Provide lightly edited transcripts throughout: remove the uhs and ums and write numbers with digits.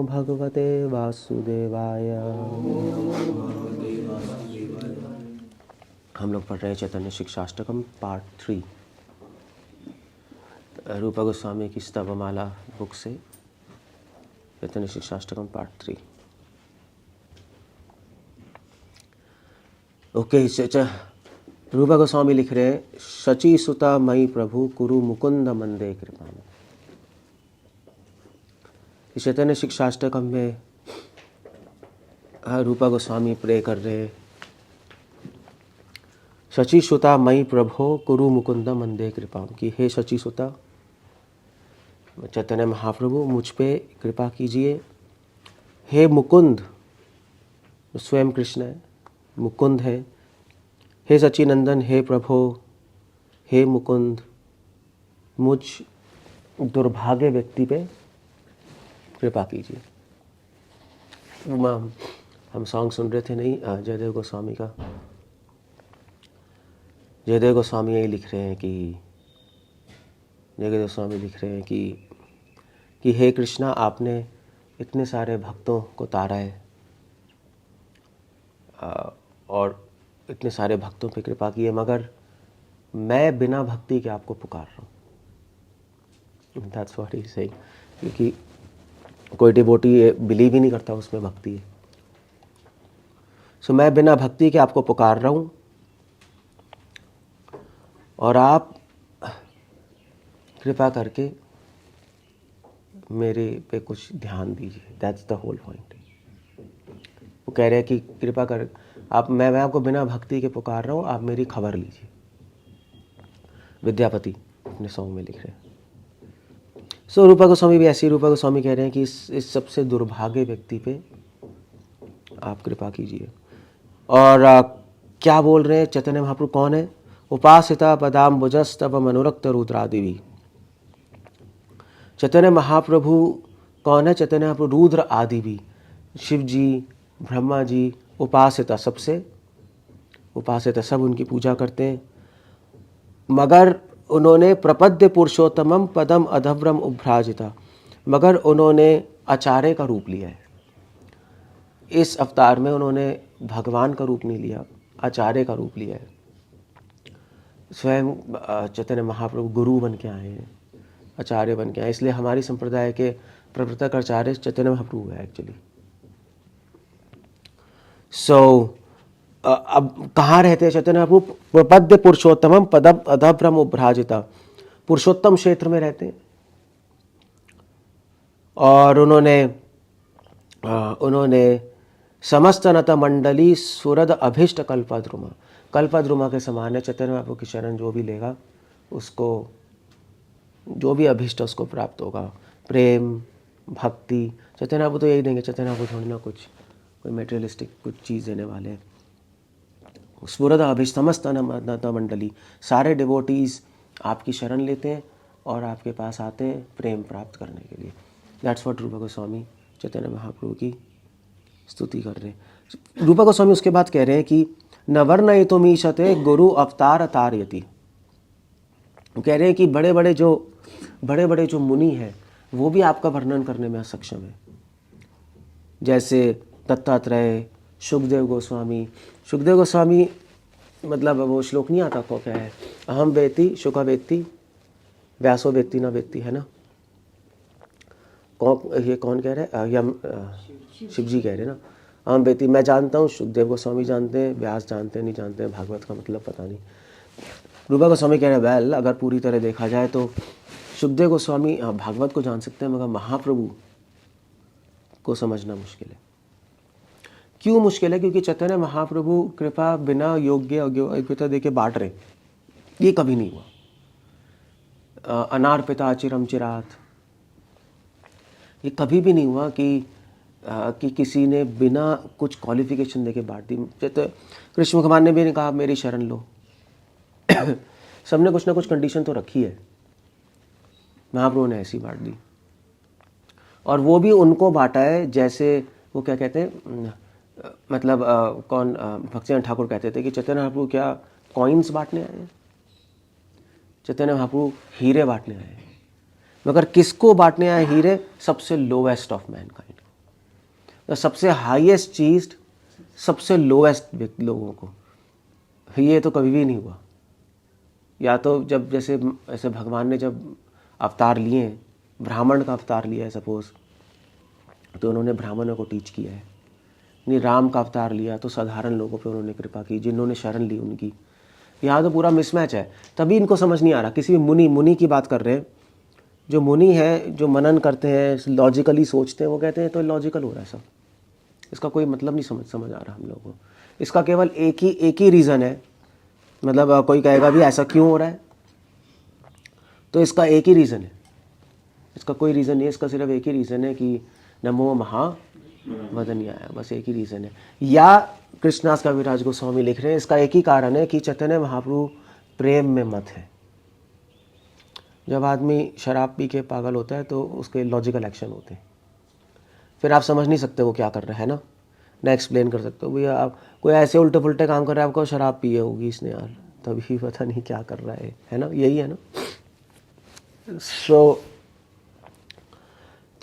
भगवते वासुदेवाय। हम लोग पढ़ रहे हैं चैतन्य शिक्षाष्टकम पार्ट 3, रूपा गोस्वामी की स्तवमाला बुक से चैतन्य शिक्षाष्टकम पार्ट 3। ओके, रूपा गोस्वामी लिख रहे हैं, शची सुता मई प्रभु कुरु मुकुंद मंदे कृपा। चैतन्य शिक्षाष्टकम में रूपा गोस्वामी प्रे कर रहे, शची सुता मई प्रभो कुरु मुकुंद मंदे कृपा, कि हे शची सुता चैतन्य महाप्रभु मुझ पे कृपा कीजिए। हे मुकुंद, स्वयं कृष्ण है, मुकुंद है। हे सचिनंदन, हे प्रभो, हे मुकुंद, मुझ दुर्भाग्य व्यक्ति पे कृपा कीजिए। हम सॉन्ग सुन रहे थे नहीं, जयदेव गोस्वामी का। जयदेव गोस्वामी यही लिख रहे हैं कि जयदेव गोस्वामी लिख रहे हैं कि हे कृष्णा, आपने इतने सारे भक्तों को तारा है और इतने सारे भक्तों पे कृपा की है, मगर मैं बिना भक्ति के आपको पुकार रहा हूँ। That's what he's saying। क्योंकि कोई डिवोटी बिलीव ही नहीं करता उसमें भक्ति है। सो मैं बिना भक्ति के आपको पुकार रहा हूँ और आप कृपा करके मेरे पे कुछ ध्यान दीजिए। That's the whole point. वो कह रहे हैं कि कृपा कर आप, मैं आपको बिना भक्ति के पुकार रहा हूँ, आप मेरी खबर लीजिए। विद्यापति अपने सॉन्ग में लिख रहे हैं। सो रूपा गोस्वामी भी ऐसी, रूपा गोस्वामी कह रहे हैं कि इस सबसे दुर्भाग्य व्यक्ति पे आप कृपा कीजिए। और क्या बोल रहे हैं? चैतन्य महाप्रभु कौन है? उपासिता पदाम्बुजस्तव मनोरक्त रुद्रादि भी। चैतन्य महाप्रभु कौन है? चैतन्य महाप्रभु रुद्र आदि भी, शिव जी, ब्रह्मा जी, उपासिता, सबसे उपासिता, सब उनकी पूजा करते हैं। मगर उन्होंने प्रपद्य पुरुषोत्तमम पदम अधव्रम उभ्राजिता, मगर उन्होंने आचार्य का रूप लिया है। इस अवतार में उन्होंने भगवान का रूप नहीं लिया, आचार्य का रूप लिया है। स्वयं चैतन्य महाप्रभु गुरु बन के आए हैं, आचार्य बन के आए। इसलिए हमारी संप्रदाय के प्रवर्तक आचार्य चैतन्य महाप्रभु है एक्चुअली। अब कहाँ रहते हैं चैतन्य महाप्रभु? प्रपद्य पुरुषोत्तमम पदम अधभ्रम उभ्राजिता, पुरुषोत्तम क्षेत्र में रहते हैं। और उन्होंने समस्त नत मंडली सुरद अभिष्ट कल्पद्रुमा, कल्पद्रुमा के समान है। चैतन्य महाप्रभु की शरण जो भी लेगा उसको जो भी अभिष्ट उसको प्राप्त होगा। प्रेम, भक्ति, चैतन्य महाप्रभु तो यही देंगे। चैतन्य महाप्रभु थोड़ी ना कोई मेटेरियलिस्टिक कुछ चीज़ देने वाले हैं। सुरद अभिष्ट समस्त नत मंडली, सारे डिवोटीज आपकी शरण लेते हैं और आपके पास आते हैं प्रेम प्राप्त करने के लिए। दैट्स व्हाट रूपा गोस्वामी चैतन्य महाप्रभु की स्तुति कर रहे हैं। रूपा गोस्वामी उसके बाद कह रहे हैं कि नवर्णयितुमीशते गुरु अवतार तारयति। कह रहे हैं कि बड़े बड़े जो मुनि हैं वो भी आपका वर्णन करने में सक्षम है। जैसे दत्तात्रेय, सुखदेव गोस्वामी। सुखदेव गोस्वामी मतलब वो श्लोक नहीं आता को, क्या है? अहम वेत्ति शुक वेत्ति व्यासो वेत्ति न वेत्ति, है ना? ये कौन कह रहे हैं? शिव जी कह रहे हैं ना। अहम वेत्ति, मैं जानता हूँ, सुखदेव गोस्वामी जानते हैं, व्यास जानते हैं, नहीं जानते हैं, भागवत का मतलब पता नहीं। रूपा गोस्वामी कह रहे हैं, वेल, अगर पूरी तरह देखा जाए तो सुखदेव गोस्वामी भागवत को जान सकते हैं, मगर महाप्रभु को समझना मुश्किल है। क्यों मुश्किल है? क्योंकि चैतन्य महाप्रभु कृपा बिना योग्यता देके बांट रहे, ये कभी नहीं हुआ। अनार्पिता चिरम चिरात, ये कभी भी नहीं हुआ कि किसी ने बिना कुछ क्वालिफिकेशन देके बांट दी। कृष्ण भगवान ने भी नहीं कहा मेरी शरण लो। सबने कुछ ना कुछ कंडीशन तो रखी है, महाप्रभु ने ऐसी बांट दी। और वो भी उनको बांटा है जैसे वो क्या कहते हैं, मतलब कौन भक्तिनाथ ठाकुर कहते थे कि चैतन्य महाप्रभु क्या कॉइन्स बांटने आए हैं? चैतन्य महाप्रभु हीरे बांटने आए हैं। मगर किसको बांटने आए हीरे? सबसे लोवेस्ट ऑफ मैनकाइंड, तो सबसे हाईएस्ट चीज़ सबसे लोएस्ट लोगों को, ये तो कभी भी नहीं हुआ। या तो जब जैसे ऐसे भगवान ने जब अवतार लिए, ब्राह्मण का अवतार लिया है सपोज, तो उन्होंने ब्राह्मणों को टीच किया है। नहीं, राम का अवतार लिया तो साधारण लोगों पे उन्होंने कृपा की, जिन्होंने शरण ली उनकी। यहाँ तो पूरा मिसमैच है, तभी इनको समझ नहीं आ रहा। किसी भी मुनि की बात कर रहे हैं, जो मुनि है, जो मनन करते हैं, लॉजिकली सोचते हैं, वो कहते हैं तो लॉजिकल हो रहा है सब, इसका कोई मतलब नहीं समझ आ रहा हम लोगों को। इसका केवल एक ही रीज़न है। मतलब कोई कहेगा भी ऐसा क्यों हो रहा है, तो इसका एक ही रीज़न है, इसका कोई रीज़न नहीं है, इसका सिर्फ एक ही रीज़न है कि नमो महावदन्याय, बस एक ही रीज़न है। या कृष्णास कविराज गोस्वामी लिख रहे हैं, इसका एक ही कारण है कि चैतन्य महाप्रभु प्रेम में मत है। जब आदमी शराब पी के पागल होता है तो उसके लॉजिकल एक्शन होते हैं, फिर आप समझ नहीं सकते वो क्या कर रहा है ना एक्सप्लेन कर सकते हो भैया, आप कोई ऐसे उल्टे पुल्टे काम कर रहा है, आपको शराब पिए होगी इसने यार, तभी पता नहीं क्या कर रहा है ना, यही है ना।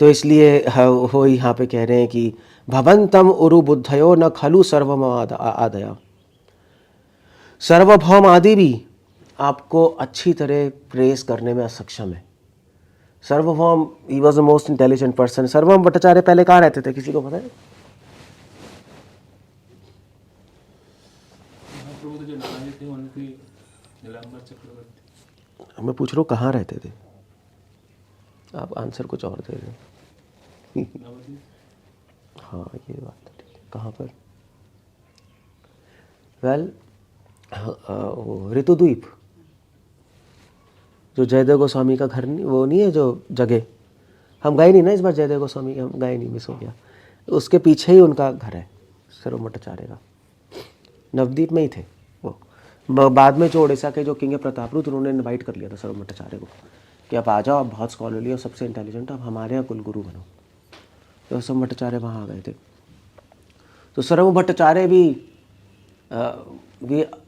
तो इसलिए वो यहाँ पे कह रहे हैं कि भवंतम उरु बुद्धयो न खलु सर्वम आदया, सर्वभौम आदि भी आपको अच्छी तरह प्रेस करने में असक्षम है। Sarvabhauma, he was the most intelligent person. Sarvabhauma Bhattacharya पहले कहाँ रहते थे, किसी को पता है? मैं पूछ रहा हूँ कहाँ रहते थे, आप आंसर कुछ और दे रहे हो। हाँ ये बात तो ठीक है, कहाँ पर? वेल, ऋतुद्वीप, जो जयदेव गोस्वामी का घर नहीं, वो नहीं है जो जगह, हम गए नहीं ना इस बार जयदेव गोस्वामी, हम गए नहीं, मिस हो गया। उसके पीछे ही उनका घर है सर्वभौम भट्टाचार्य का, नवद्वीप में ही थे वो। बाद में जो उड़ीसा के जो किंग है प्रतापरुद्र, उन्होंने इनवाइट कर लिया था सर्वभौम भट्टाचार्य को कि आप आ जाओ, आप बहुत स्कॉलरली और सबसे इंटेलिजेंट, आप हमारे यहाँ कुलगुरु बनो। तो सर्वभौम भट्टाचार्य वहाँ आ गए थे। तो सर्वभौम भट्टाचार्य भी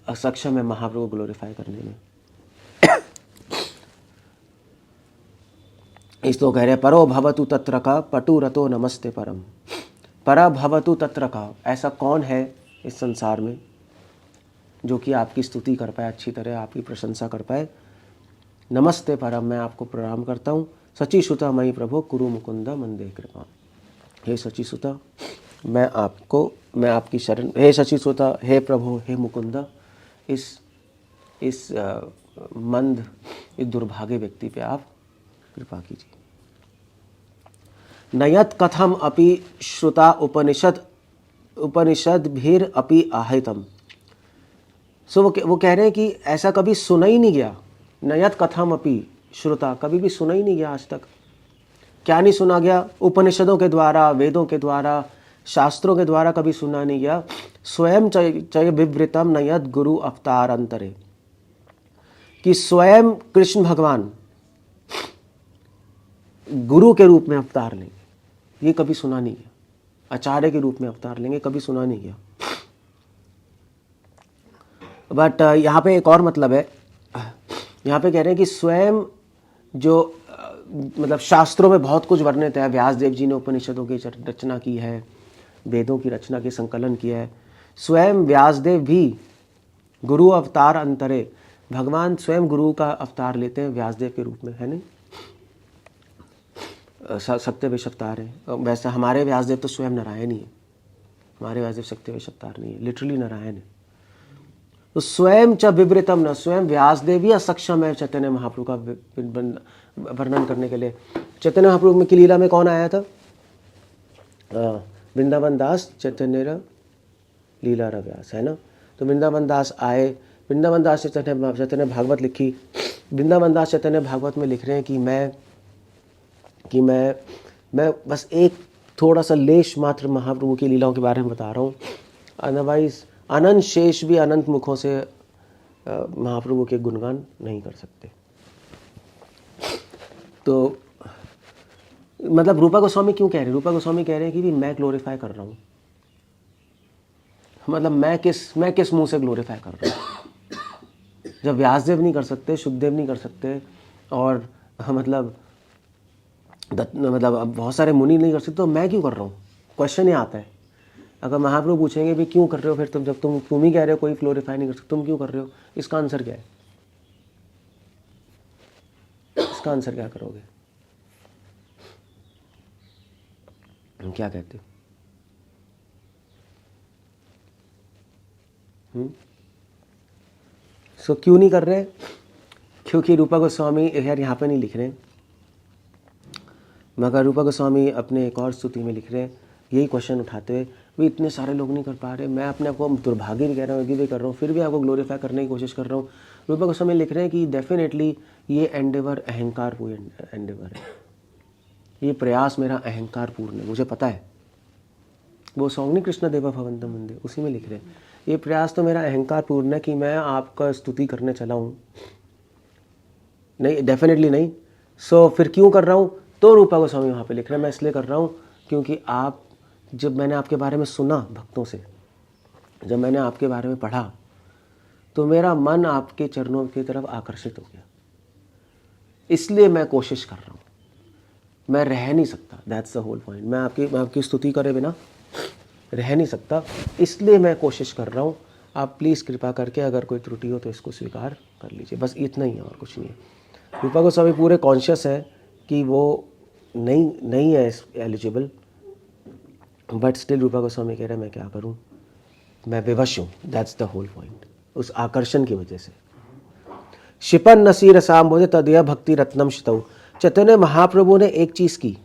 असक्षम है महाप्रभु को ग्लोरीफाई करने में। इस तो कह रहे परो भवतु तत्र का पटु रतो नमस्ते परम। परा भवतु तत्र का, ऐसा कौन है इस संसार में जो कि आपकी स्तुति कर पाए, अच्छी तरह आपकी प्रशंसा कर पाए। नमस्ते परम, मैं आपको प्रणाम करता हूँ। सची सुता मई प्रभु कुरु मुकुंद मंदे कृपा। हे सची सुता, मैं आपकी शरण, हे सची सुता, हे प्रभु, हे मुकुंद, इस मंद, इस दुर्भाग्य व्यक्ति पे आप कृपा कीजिए। नयत कथम अपि श्रुता उपनिषद भीर अपि आहितम। सो वो कह रहे हैं कि ऐसा कभी सुना ही नहीं गया। नयत कथम अपि श्रुता, कभी भी सुना ही नहीं गया आज तक। क्या नहीं सुना गया? उपनिषदों के द्वारा, वेदों के द्वारा, शास्त्रों के द्वारा कभी सुना नहीं गया। स्वयं चय विवृतम नयत गुरु अवतार अंतरे, कि स्वयं कृष्ण भगवान गुरु के रूप में अवतार लेंगे, ये कभी सुना नहीं गया। आचार्य के रूप में अवतार लेंगे, कभी सुना नहीं गया। बट यहाँ पे एक और मतलब है, यहाँ पे कह रहे हैं कि स्वयं जो मतलब शास्त्रों में बहुत कुछ वर्णित है, व्यास देव जी ने उपनिषदों की रचना की है, वेदों की रचना की संकलन किया है। स्वयं व्यासदेव भी गुरु अवतार अंतरे, भगवान स्वयं गुरु का अवतार लेते हैं व्यासदेव के रूप में, है नहीं? सत्यवेश अवतार है। वैसे हमारे व्यासदेव तो स्वयं नारायण ही है, हमारे व्यासदेव सत्यवेश अवतार नहीं है, लिटरली नारायण है। तो स्वयं च विवृतम न, स्वयं व्यासदेव ही असक्षम है चैतन्य महाप्रभु का वर्णन करने के लिए। चैतन्य महाप्रभु की लीला में कौन आया था? वृंदावन दास चैतन्य लीला व्यास, है ना। तो वृंदावन दास आए, वृंदावन दास चैतन्य भागवत लिखी। वृंदावन दास चैतन्य भागवत में लिख रहे हैं कि मैं बस एक थोड़ा सा लेश मात्र महाप्रभु की लीलाओं के बारे में बता रहा हूँ, अदरवाइज अनंत शेष भी अनंत मुखों से महाप्रभु के गुणगान नहीं कर सकते। तो मतलब रूपा गोस्वामी क्यों कह रहे हैं? रूपा गोस्वामी कह रहे हैं कि भी मैं ग्लोरीफाई कर रहा हूँ, मतलब मैं किस मुंह से ग्लोरीफाई कर रहा हूँ? जब व्यासदेव नहीं कर सकते, शुकदेव नहीं कर सकते, और मतलब बहुत सारे मुनि नहीं कर सकते, तो मैं क्यों कर रहा हूँ? क्वेश्चन ही आता है। अगर महाप्रभु पूछेंगे भी क्यों कर रहे हो फिर तुम, जब तुम ही कह रहे हो कोई ग्लोरीफाई नहीं कर सकता, तुम क्यों कर रहे हो, इसका आंसर क्या है? इसका आंसर क्या करोगे? क्या कहते हो? सो क्यों नहीं कर रहे? क्योंकि रूपा गोस्वामी यार यहाँ पे नहीं लिख रहे, मगर रूपा गोस्वामी अपने एक और स्तुति में लिख रहे हैं यही क्वेश्चन उठाते हुए, भी इतने सारे लोग नहीं कर पा रहे, मैं अपने आप को दुर्भाग्य भी कह रहा हूँ, भी कर रहा हूँ, फिर भी आपको ग्लोरीफाई करने की कोशिश कर रहा हूँ। रूपा गोस्वामी लिख रहे हैं कि डेफिनेटली ये एंडेवर अहंकारपूर्ण एंडेवर है, ये प्रयास मेरा अहंकारपूर्ण है, मुझे पता है। वो सॉन्ग नहीं कृष्ण देवा भवंतम वंदे, उसी में लिख रहे हैं ये प्रयास तो मेरा अहंकारपूर्ण है कि मैं आपका स्तुति करने चला हूँ, नहीं डेफिनेटली नहीं। सो फिर क्यों कर रहा हूँ? तो रूपा गोस्वामी वहाँ पे लिख रहे हैं मैं इसलिए कर रहा हूँ क्योंकि आप, जब मैंने आपके बारे में सुना भक्तों से, जब मैंने आपके बारे में पढ़ा, तो मेरा मन आपके चरणों की तरफ आकर्षित हो गया, इसलिए मैं कोशिश कर रहा हूँ, मैं रह नहीं सकता। That's the whole point. मैं आपकी स्तुति करे बिना रह नहीं सकता, इसलिए मैं कोशिश कर रहा हूँ। आप प्लीज़ कृपा करके अगर कोई त्रुटि हो तो इसको स्वीकार कर लीजिए, बस इतना ही है और कुछ नहीं है। रूपा गोस्वामी पूरे कॉन्शियस है कि वो नहीं है एलिजिबल, बट स्टिल रूपा गोस्वामी कह रहे हैं मैं क्या करूं, मैं विवश हूं। दैट्स द होल पॉइंट, उस आकर्षण की वजह से। शिपन नसीर साम्बोधे तदया भक्ति रत्नम शितौ। चैतन्य महाप्रभु ने एक चीज की,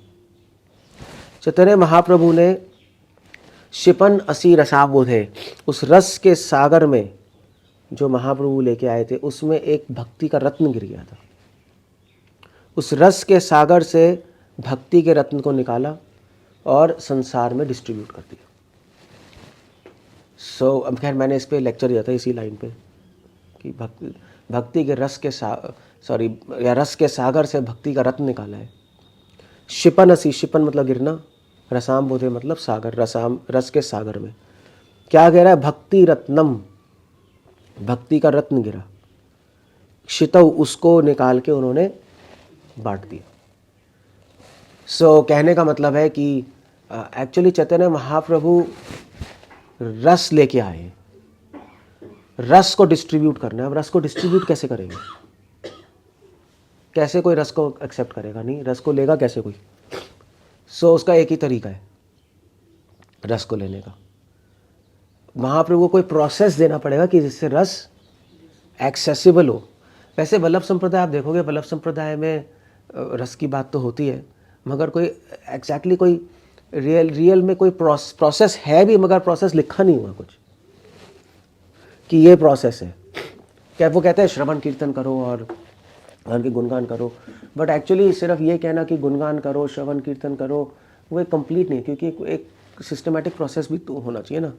चैतन्य महाप्रभु ने शिपन असी रसाबोधे, उस रस के सागर में जो महाप्रभु लेके आए थे उसमें एक भक्ति का रत्न गिर गया था। उस रस के सागर से भक्ति के रत्न को निकाला और संसार में डिस्ट्रीब्यूट कर दिया। सो अब खैर मैंने इस पे लेक्चर दिया था इसी लाइन पे कि भक्ति के रस के सागर से भक्ति का रत्न निकाला है। शिपन असी, शिपन मतलब गिरना, रसाम बोधे मतलब सागर, रस के सागर में क्या गिरा है? भक्ति रत्नम, भक्ति का रत्न गिरा। शितौ, उसको निकाल के उन्होंने बांट दिया। सो कहने का मतलब है कि एक्चुअली चैतन्य महाप्रभु रस लेके आए, रस को डिस्ट्रीब्यूट करना है। अब रस को डिस्ट्रीब्यूट कैसे करेंगे? कैसे कोई रस को एक्सेप्ट करेगा? नहीं, रस को लेगा कैसे कोई? सो उसका एक ही तरीका है रस को लेने का, महाप्रभु को कोई प्रोसेस देना पड़ेगा कि जिससे रस एक्सेसिबल हो। वैसे वल्लभ संप्रदाय आप देखोगे, वल्लभ संप्रदाय में रस की बात तो होती है, मगर कोई एग्जैक्टली कोई रियल में कोई प्रोसेस है भी, मगर प्रोसेस लिखा नहीं हुआ कुछ कि ये प्रोसेस है। क्या वो कहते हैं श्रवण कीर्तन करो और भगवान के गुणगान करो, बट एक्चुअली सिर्फ ये कहना कि गुणगान करो, श्रवण कीर्तन करो, वो एक कंप्लीट नहीं, क्योंकि एक सिस्टमेटिक प्रोसेस भी तो होना चाहिए ना।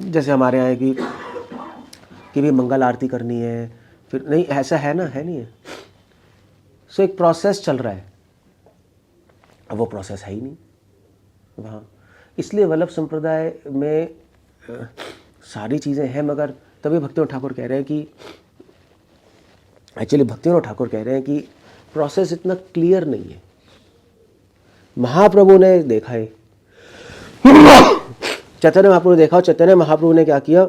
जैसे हमारे यहाँ है कि भी मंगल आरती करनी है, फिर नहीं, ऐसा है ना, है नहीं है। सो एक प्रोसेस चल रहा है, अब वो प्रोसेस है ही नहीं वहाँ। इसलिए वल्लभ संप्रदाय में सारी चीज़ें हैं, मगर तभी भक्तिविनोद ठाकुर कह रहे हैं कि एक्चुअली भक्तिविनोद ठाकुर कह रहे हैं कि प्रोसेस इतना क्लियर नहीं है। महाप्रभु ने देखा है, चैतन्य महाप्रभु ने देखा, और चैतन्य महाप्रभु ने क्या किया?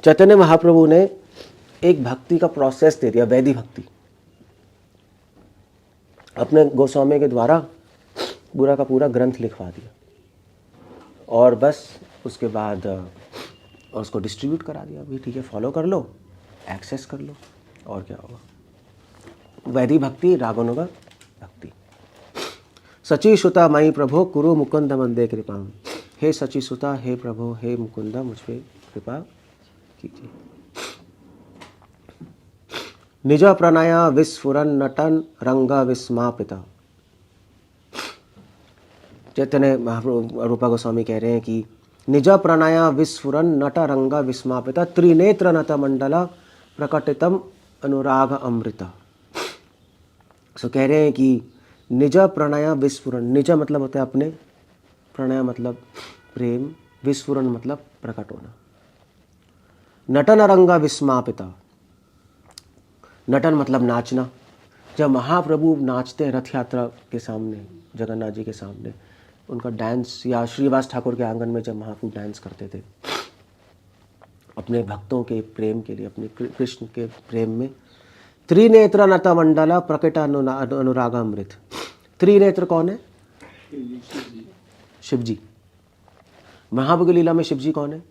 चैतन्य महाप्रभु ने एक भक्ति का प्रोसेस दे दिया, वैदिक भक्ति, अपने गोस्वामी के द्वारा पूरा का पूरा ग्रंथ लिखवा दिया, और बस उसके बाद उसको डिस्ट्रीब्यूट करा दिया। भी ठीक है, फॉलो कर लो, एक्सेस कर लो, और क्या होगा। वैदिक भक्ति, रागानुगा भक्ति। सची सुता मई प्रभो कुरु मुकुंद मंदे कृपा। हे सची सुता, हे प्रभो, हे मुकुंदा, मुझ पे कृपा कीजिए। निज प्रणया विस्फुरन नटन रंग विस्मापिता। चैतन्य महाप्रभु रूपा गोस्वामी कह रहे हैं कि निज प्रणया विस्फुरन नट रंग विस्मापिता त्रिनेत्र नत मंडला प्रकटितम अनुराग अमृता। सो कह रहे हैं कि निज प्रणया विस्फुरन, निज मतलब होता है अपने, प्रणय मतलब प्रेम, विस्फुरन मतलब प्रकट होना। नटन रंगा विस्मापिता, नटन मतलब नाचना। जब महाप्रभु नाचते हैं रथ यात्रा के सामने, जगन्नाथ जी के सामने, उनका डांस, या श्रीवास ठाकुर के आंगन में जब महाप्रभु डांस करते थे अपने भक्तों के प्रेम के लिए, अपने कृष्ण के प्रेम में। त्रिनेत्र नता मंडला प्रकट अनुरागामृत। त्रिनेत्र कौन है? शिव जी। महाप्रभु की लीला में शिव जी कौन है?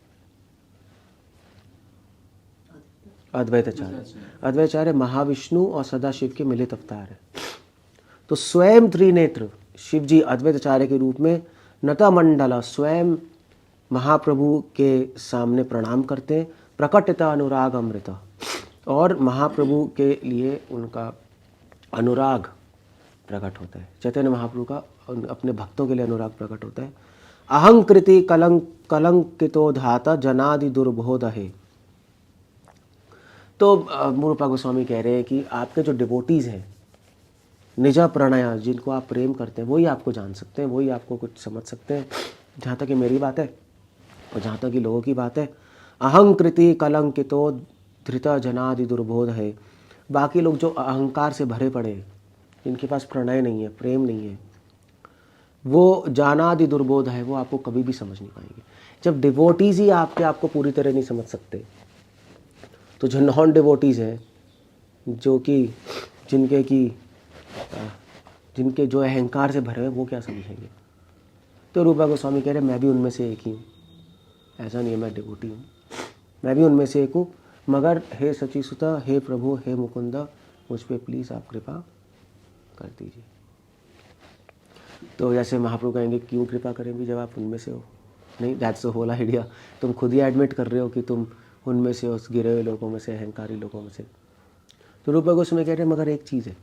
अद्वैताचार्य। अद्वैताचार्य महाविष्णु और सदाशिव के मिलित अवतार है। तो स्वयं त्रिनेत्र शिव जी अद्वैताचार्य के रूप में नता मंडला स्वयं महाप्रभु के सामने प्रणाम करते हैं। प्रकटता अनुराग अमृता, और महाप्रभु के लिए उनका अनुराग प्रकट होता है। चैतन्य महाप्रभु का अपने भक्तों के लिए अनुराग प्रकट होता है। अहंकृति कलंकितो धाता जनादि दुर्बोध है। तो रूपा गोस्वामी कह रहे हैं कि आपके जो डिवोटीज हैं, निजा प्रणया, जिनको आप प्रेम करते हैं, वही आपको जान सकते हैं, वही आपको कुछ समझ सकते हैं। जहाँ तक कि मेरी बात है और जहाँ तक कि लोगों की बात है, अहंकृति कलंकितो धृता जनादि दुर्बोध है। बाकी लोग जो अहंकार से भरे पड़े, जिनके पास प्रणय नहीं है, प्रेम नहीं है, वो जानादि दुर्बोध है, वो आपको कभी भी समझ नहीं पाएंगे। जब डिवोटीज ही आपको पूरी तरह नहीं समझ सकते, तो जो नॉन डिवोटीज हैं, जो कि जिनके जो अहंकार से भरे हैं, वो क्या समझेंगे। तो रूपा गोस्वामी कह रहे मैं भी उनमें से एक ही हूँ। ऐसा नहीं है मैं डिवोटी हूँ, मैं भी उनमें से एक हूँ। मगर हे सचीसुता, हे प्रभु, हे मुकुंदा, मुझ पर प्लीज़ आप कृपा कर दीजिए। तो जैसे महाप्रभु कहेंगे क्यों कृपा करेंगे जब आप उनमें से हो? नहीं, दैट्स द होल आइडिया। तुम खुद ही एडमिट कर रहे हो कि तुम उनमें से, उस गिरे हुए लोगों में से, अहंकारी लोगों में से। तो रूपा गोस्वामी कह रहे हैं मगर एक चीज़ है,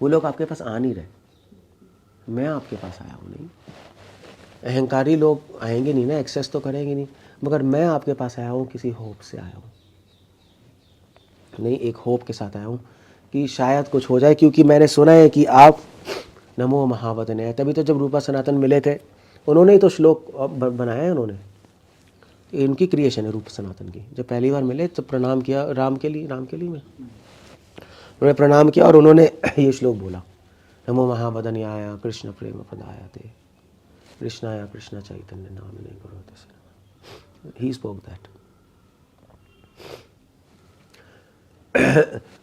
वो लोग आपके पास आ नहीं रहे, मैं आपके पास आया हूँ। नहीं, अहंकारी लोग आएंगे नहीं ना, एक्सेस तो करेंगे नहीं, मगर मैं आपके पास आया हूँ किसी होप से आया हूँ। नहीं, एक होप के साथ आया हूँ कि शायद कुछ हो जाए, क्योंकि मैंने सुना है कि आप नमो महावदने हैं। तभी तो जब रूपा सनातन मिले थे, उन्होंने ही तो श्लोक बनाया है, उन्होंने, इनकी क्रिएशन है रूप सनातन की। जब पहली बार मिले तो प्रणाम किया राम के लिए में उन्होंने प्रणाम किया और उन्होंने ये श्लोक बोला, नमो महावदन्याय कृष्ण प्रेम पदायते कृष्णाय कृष्ण चैतन्य नामिने गुरुते। He spoke that.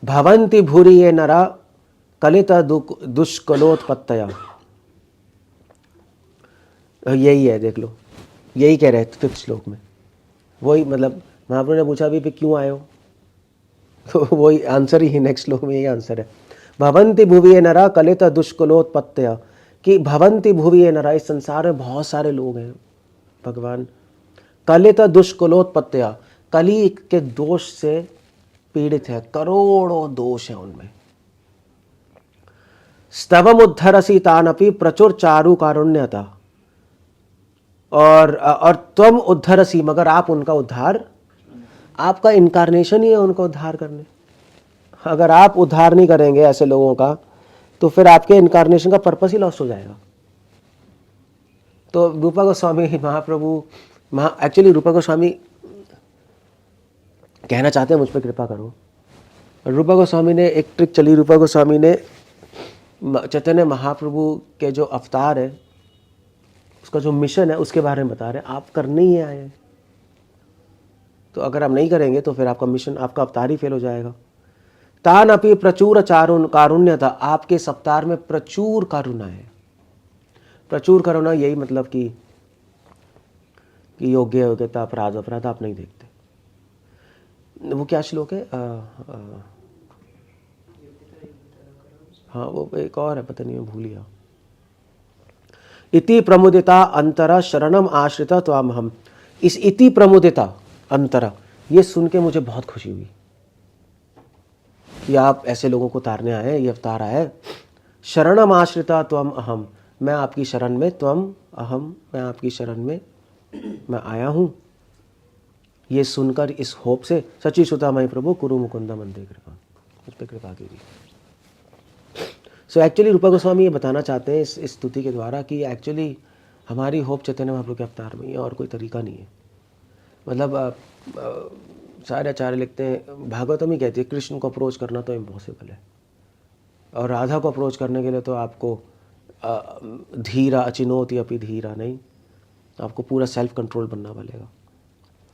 भवन्ति भूरि ये नरा कलित दुष्कलोत्पत्तया। यही है, देख लो, यही कह रहे थे फिफ्थ श्लोक में। वही मतलब महाप्रभु ने पूछा भी क्यों आए हो, तो वही आंसर ही नेक्स्ट श्लोक में, यही आंसर है। भवन्ति भुवि नरा कलित दुष्कलोत्पत्तया, कि भवन्ति भुवि नरा, इस संसार में बहुत सारे लोग हैं भगवान, कलित दुष्कलोत्पत्तया, कली के दोष से पीड़ित है, करोड़ों दोष हैं उनमें। स्तवम उद्धरसि तानपि प्रचुर चारु कारुण्यता, और त्वम उद्धरसी, मगर आप उनका उद्धार, आपका इनकारनेशन ही है उनका उद्धार करने। अगर आप उद्धार नहीं करेंगे ऐसे लोगों का, तो फिर आपके इनकारनेशन का पर्पस ही लॉस्ट हो जाएगा। तो रूपा गोस्वामी महाप्रभु एक्चुअली रूपा गोस्वामी कहना चाहते हैं मुझ पर कृपा करो। रूपा गोस्वामी ने एक ट्रिक चली, रूपा गोस्वामी ने चैतन्य महाप्रभु के जो अवतार है, उसका जो मिशन है, उसके बारे में बता रहे हैं। आप करने ही आए हैं, तो अगर आप नहीं करेंगे तो फिर आपका मिशन, आपका अवतार ही फेल हो जाएगा। तान अपि प्रचुर कारुण्यता, आपके इस अवतार में प्रचुर करुणा है। प्रचुर करुणा, यही मतलब कि योग्य योग्यता, अपराध अपराध आप नहीं देखते। वो क्या श्लोक है? हाँ, वो एक और है, पता नहीं, मैं भूल गया। इति प्रमुदिता अंतरा शरणम आश्रिता त्वाम हम। इस इति प्रमुदिता अंतरा, ये सुन के मुझे बहुत खुशी हुई कि आप ऐसे लोगों को तारने आए, ये अवतार आए। शरणम आश्रिता त्वम अहम, मैं आपकी शरण में, त्वम अहम, मैं आपकी शरण में मैं आया हूँ। ये सुनकर इस होप से, सची सुता मई प्रभु कुरु मुकुंदा मंदे कृपा, मुझ पर कृपा कीजिए। सो एक्चुअली रूपा गोस्वामी ये बताना चाहते हैं इस स्तुति के द्वारा कि एक्चुअली हमारी होप चैतन्य महाप्रभु के अवतार में ही है, और कोई तरीका नहीं है। मतलब सारे आचार्य लिखते हैं, भागवतम ही कहती है कृष्ण को अप्रोच करना तो इम्पॉसिबल है, और राधा को अप्रोच करने के लिए तो आपको धीरा अचिनोति अपि धीरा नहीं, आपको पूरा सेल्फ कंट्रोल बनना पड़ेगा।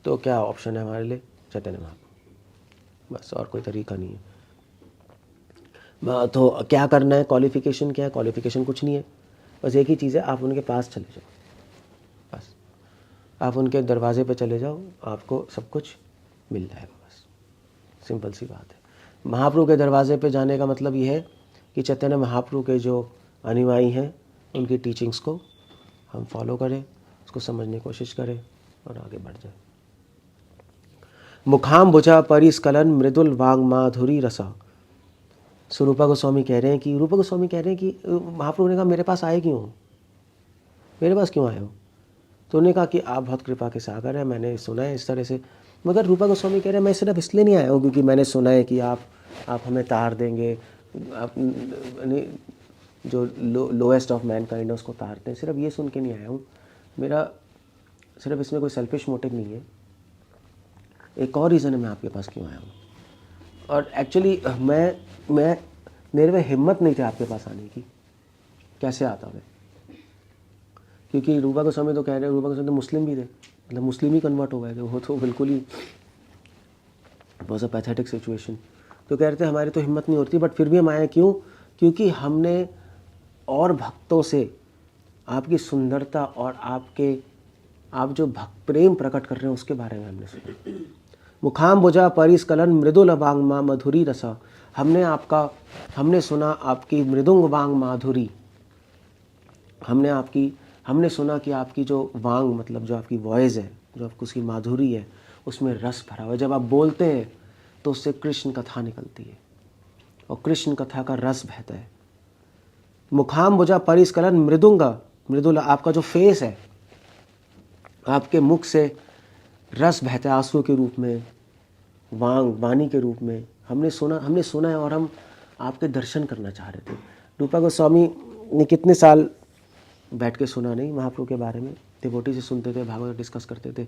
तो क्या ऑप्शन है हमारे लिए? चैतन्य महाप्रभु, बस, और कोई तरीका नहीं है। तो क्या करना है? क्वालिफिकेशन क्या है? क्वालिफिकेशन कुछ नहीं है, बस एक ही चीज़ है, आप उनके पास चले जाओ, बस आप उनके दरवाजे पे चले जाओ, आपको सब कुछ मिल जाएगा, बस सिंपल सी बात है। महाप्रभु के दरवाजे पे जाने का मतलब ये है कि चैतन्य महाप्रभु के जो अनुयायी हैं उनकी टीचिंग्स को हम फॉलो करें, उसको समझने की कोशिश करें और आगे बढ़ जाए। मुखाम्बुजा परिस्खलन मृदुल वांग माधुरी रसा। सो रूपा गोस्वामी कह रहे हैं कि महाप्रभु ने कहा मेरे पास आए क्यों, मेरे पास क्यों आए हो? तो उन्होंने कहा कि आप बहुत कृपा के सागर हैं, मैंने सुना है इस तरह से। मगर रूपा गोस्वामी कह रहे हैं मैं सिर्फ इसलिए नहीं आया हूँ क्योंकि मैंने सुना है कि आप हमें तार देंगे, आप जो लोएस्ट ऑफ मैन काइंड है उसको तारते हैं, सिर्फ ये सुन के नहीं आया हूँ। मेरा सिर्फ इसमें कोई सेल्फिश मोटिव नहीं है, एक और रीज़न है मैं आपके पास क्यों आया हूँ। और एक्चुअली मेरे में हिम्मत नहीं थी आपके पास आने की, कैसे आता मैं? क्योंकि रूपा गोस्वामी तो कह रहे हैं, रूपा गोस्वामी तो मुस्लिम भी थे, मतलब मुस्लिम ही कन्वर्ट हो गए थे वो, तो बिल्कुल he was a pathetic situation. तो कह रहे थे हमारी तो हिम्मत नहीं होती, बट फिर भी हम आए क्यों? क्योंकि हमने और भक्तों से आपकी सुंदरता और आप जो भक्त प्रेम प्रकट कर रहे हैं उसके बारे में हमने सुना। मुखाम्बुजा परिस्खलन मृदुल वांग मा मधुरी रसा। हमने सुना आपकी मृदुंग वांग माधुरी, हमने सुना कि आपकी जो वांग मतलब जो आपकी वॉइस है, जो आपकी उसकी माधुरी है, उसमें रस भरा हुआ है। जब आप बोलते हैं तो उससे कृष्ण कथा निकलती है और कृष्ण कथा का रस बहता है। मुखाम्बुजा परिस्खलन मृदुल, आपका जो फेस है, आपके मुख से रस बहता है आंसू के रूप में, वाणी के रूप में। हमने सुना है और हम आपके दर्शन करना चाह रहे थे। रूपा गोस्वामी ने कितने साल बैठ के सुना नहीं महाप्रभु के बारे में, डिवोटी से सुनते थे, भागवत डिस्कस करते थे।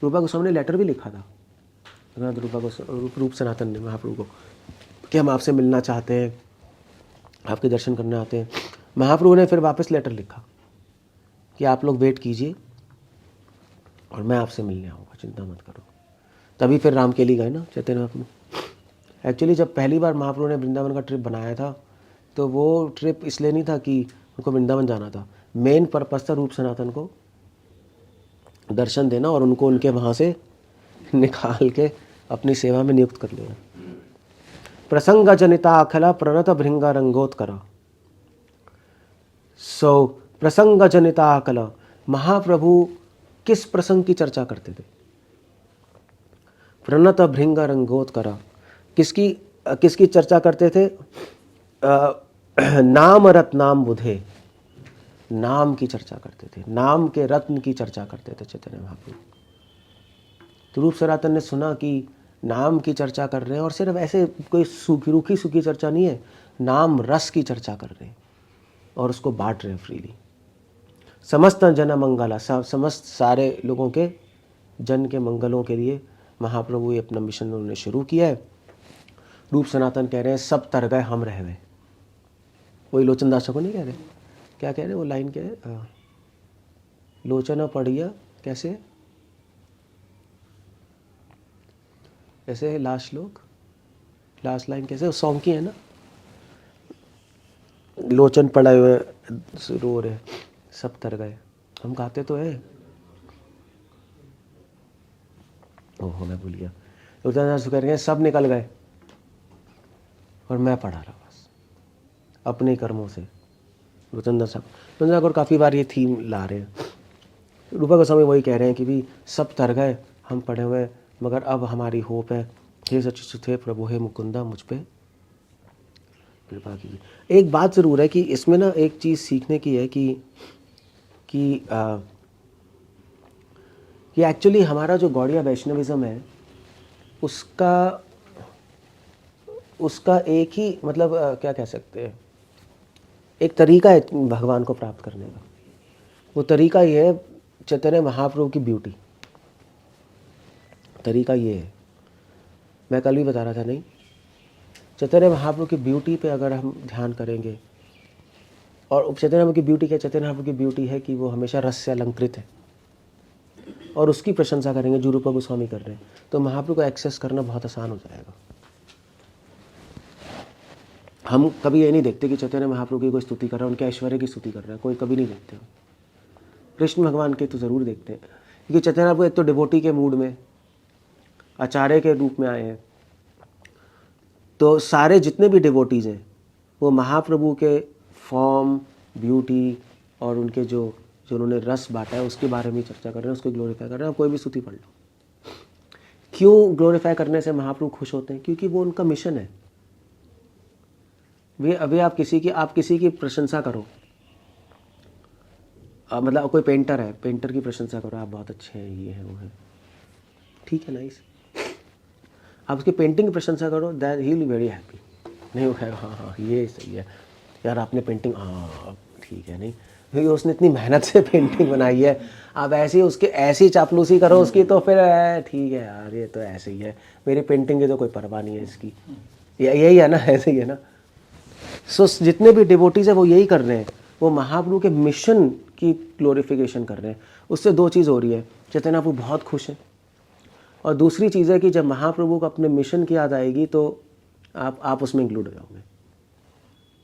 रूपा गोस्वामी ने लेटर भी लिखा था रूप सनातन ने महाप्रभु को कि हम आपसे मिलना चाहते हैं, आपके दर्शन करने आते हैं। महाप्रभु ने फिर वापस लेटर लिखा कि आप लोग वेट कीजिए और मैं आपसे मिलने आऊँगा, चिंता मत करो। तभी फिर रामकेली गए ना चैतन्य महाप्रभु। एक्चुअली जब पहली बार महाप्रभु ने वृंदावन का ट्रिप बनाया था तो वो ट्रिप इसलिए नहीं था कि उनको वृंदावन जाना था, मेन पर्पस था रूप सनातन को दर्शन देना और उनको उनके वहाँ से निकाल के अपनी सेवा में नियुक्त कर लेना। प्रसंग जनिता अखला प्रणत भृंगा रंगोत्करा। सो प्रसंग जनिता अखला, महाप्रभु किस प्रसंग की चर्चा करते थे? प्रणत भृंग रंगोत्करा, किसकी चर्चा करते थे? नाम रत्नाम बुधे, नाम की चर्चा करते थे, नाम के रत्न की चर्चा करते थे चैतन्य महाप्रभु। तो रूप सनातन ने सुना कि नाम की चर्चा कर रहे हैं और सिर्फ ऐसे कोई रूखी सूखी चर्चा नहीं है, नाम रस की चर्चा कर रहे हैं और उसको बांट रहे हैं फ्रीली। समस्त जन मंगला, समस्त सारे लोगों के जन के मंगलों के लिए महाप्रभु ये अपना मिशन उन्होंने शुरू किया है। रूप सनातन कह रहे हैं सब तर गए हम रह गए। वही लोचन दास को नहीं कह रहे, क्या कह रहे वो लाइन क्या है? लोचन पढ़िया कैसे है लास्ट लाइन कैसे? सॉन्ग की है ना, लोचन पड़े हुए रो रहे सब तर गए। हम गाते तो है, ओहो मैं भूल गया। लोचन कह रहे हैं सब निकल गए और मैं पढ़ा रहा बस अपने कर्मों से। लोचन दास ठाकुर काफ़ी बार ये थीम ला रहे हैं। रूपा गोस्वामी वही कह रहे हैं कि भी सब तर गए हम पढ़े हुए, मगर अब हमारी होप है, हे सच्चिदानंद प्रभु हे मुकुंदा मुझ पे कृपा कीजिए। एक बात ज़रूर है कि इसमें ना एक चीज़ सीखने की है कि एक्चुअली हमारा जो गौड़िया वैष्णविज्म है उसका एक ही मतलब क्या कह सकते हैं, एक तरीका है भगवान को प्राप्त करने का। वो तरीका ये है चैतन्य महाप्रभु की ब्यूटी। तरीका ये है, मैं कल भी बता रहा था नहीं, चैतन्य महाप्रभु की ब्यूटी पे अगर हम ध्यान करेंगे और चैतन्य महाप्रभु की ब्यूटी क्या, चैतन्य महाप्रभु की ब्यूटी है कि वो हमेशा रस से अलंकृत है और उसकी प्रशंसा करेंगे जो रूपा गोस्वामी कर रहे हैं, तो महाप्रभु को एक्सेस करना बहुत आसान हो जाएगा। हम कभी ये नहीं देखते कि चैतन्य महाप्रभु की कोई स्तुति कर रहा है, उनके ऐश्वर्य की स्तुति कर रहा है, कोई कभी नहीं देखते हो। कृष्ण भगवान के तो ज़रूर देखते हैं, क्योंकि चैतन्य महाप्रभु एक तो डिवोटी के मूड में आचार्य के रूप में आए हैं, तो सारे जितने भी डिवोटीज़ हैं वो महाप्रभु के फॉर्म, ब्यूटी और उनके जो उन्होंने रस बांटा है उसके बारे में चर्चा कर रहे हैं, उसको ग्लोरीफाई कर रहे हैं। आप कोई भी स्तुति पढ़ लो। क्यों ग्लोरीफाई करने से महाप्रभु खुश होते हैं? क्योंकि वो उनका मिशन है। वे अभी आप किसी की प्रशंसा करो, मतलब कोई पेंटर है, पेंटर की प्रशंसा करो, आप बहुत अच्छे हैं, ये है वो है, ठीक है, नाइस। आप उसकी पेंटिंग की प्रशंसा करो, that he will be very happy. नहीं वो कहेगा हाँ हाँ ये सही है यार, आपने पेंटिंग, हाँ ठीक है, नहीं क्योंकि उसने इतनी मेहनत से पेंटिंग बनाई है। आप ऐसी उसके ऐसी चापलूसी करो उसकी, तो फिर ठीक है यार ये तो ऐसे ही है, मेरी पेंटिंग की तो कोई परवाह नहीं है इसकी, यही है ना, ऐसे ही है ना। सो जितने भी डिवोटीज है वो यही कर रहे हैं, वो महाप्रभु के मिशन की ग्लोरिफिकेशन कर रहे हैं। उससे दो चीज़ हो रही है, चैतन्य प्रभु बहुत खुश हैं, और दूसरी चीज़ है कि जब महाप्रभु को अपने मिशन की याद आएगी तो आप उसमें इंक्लूड हो जाओगे,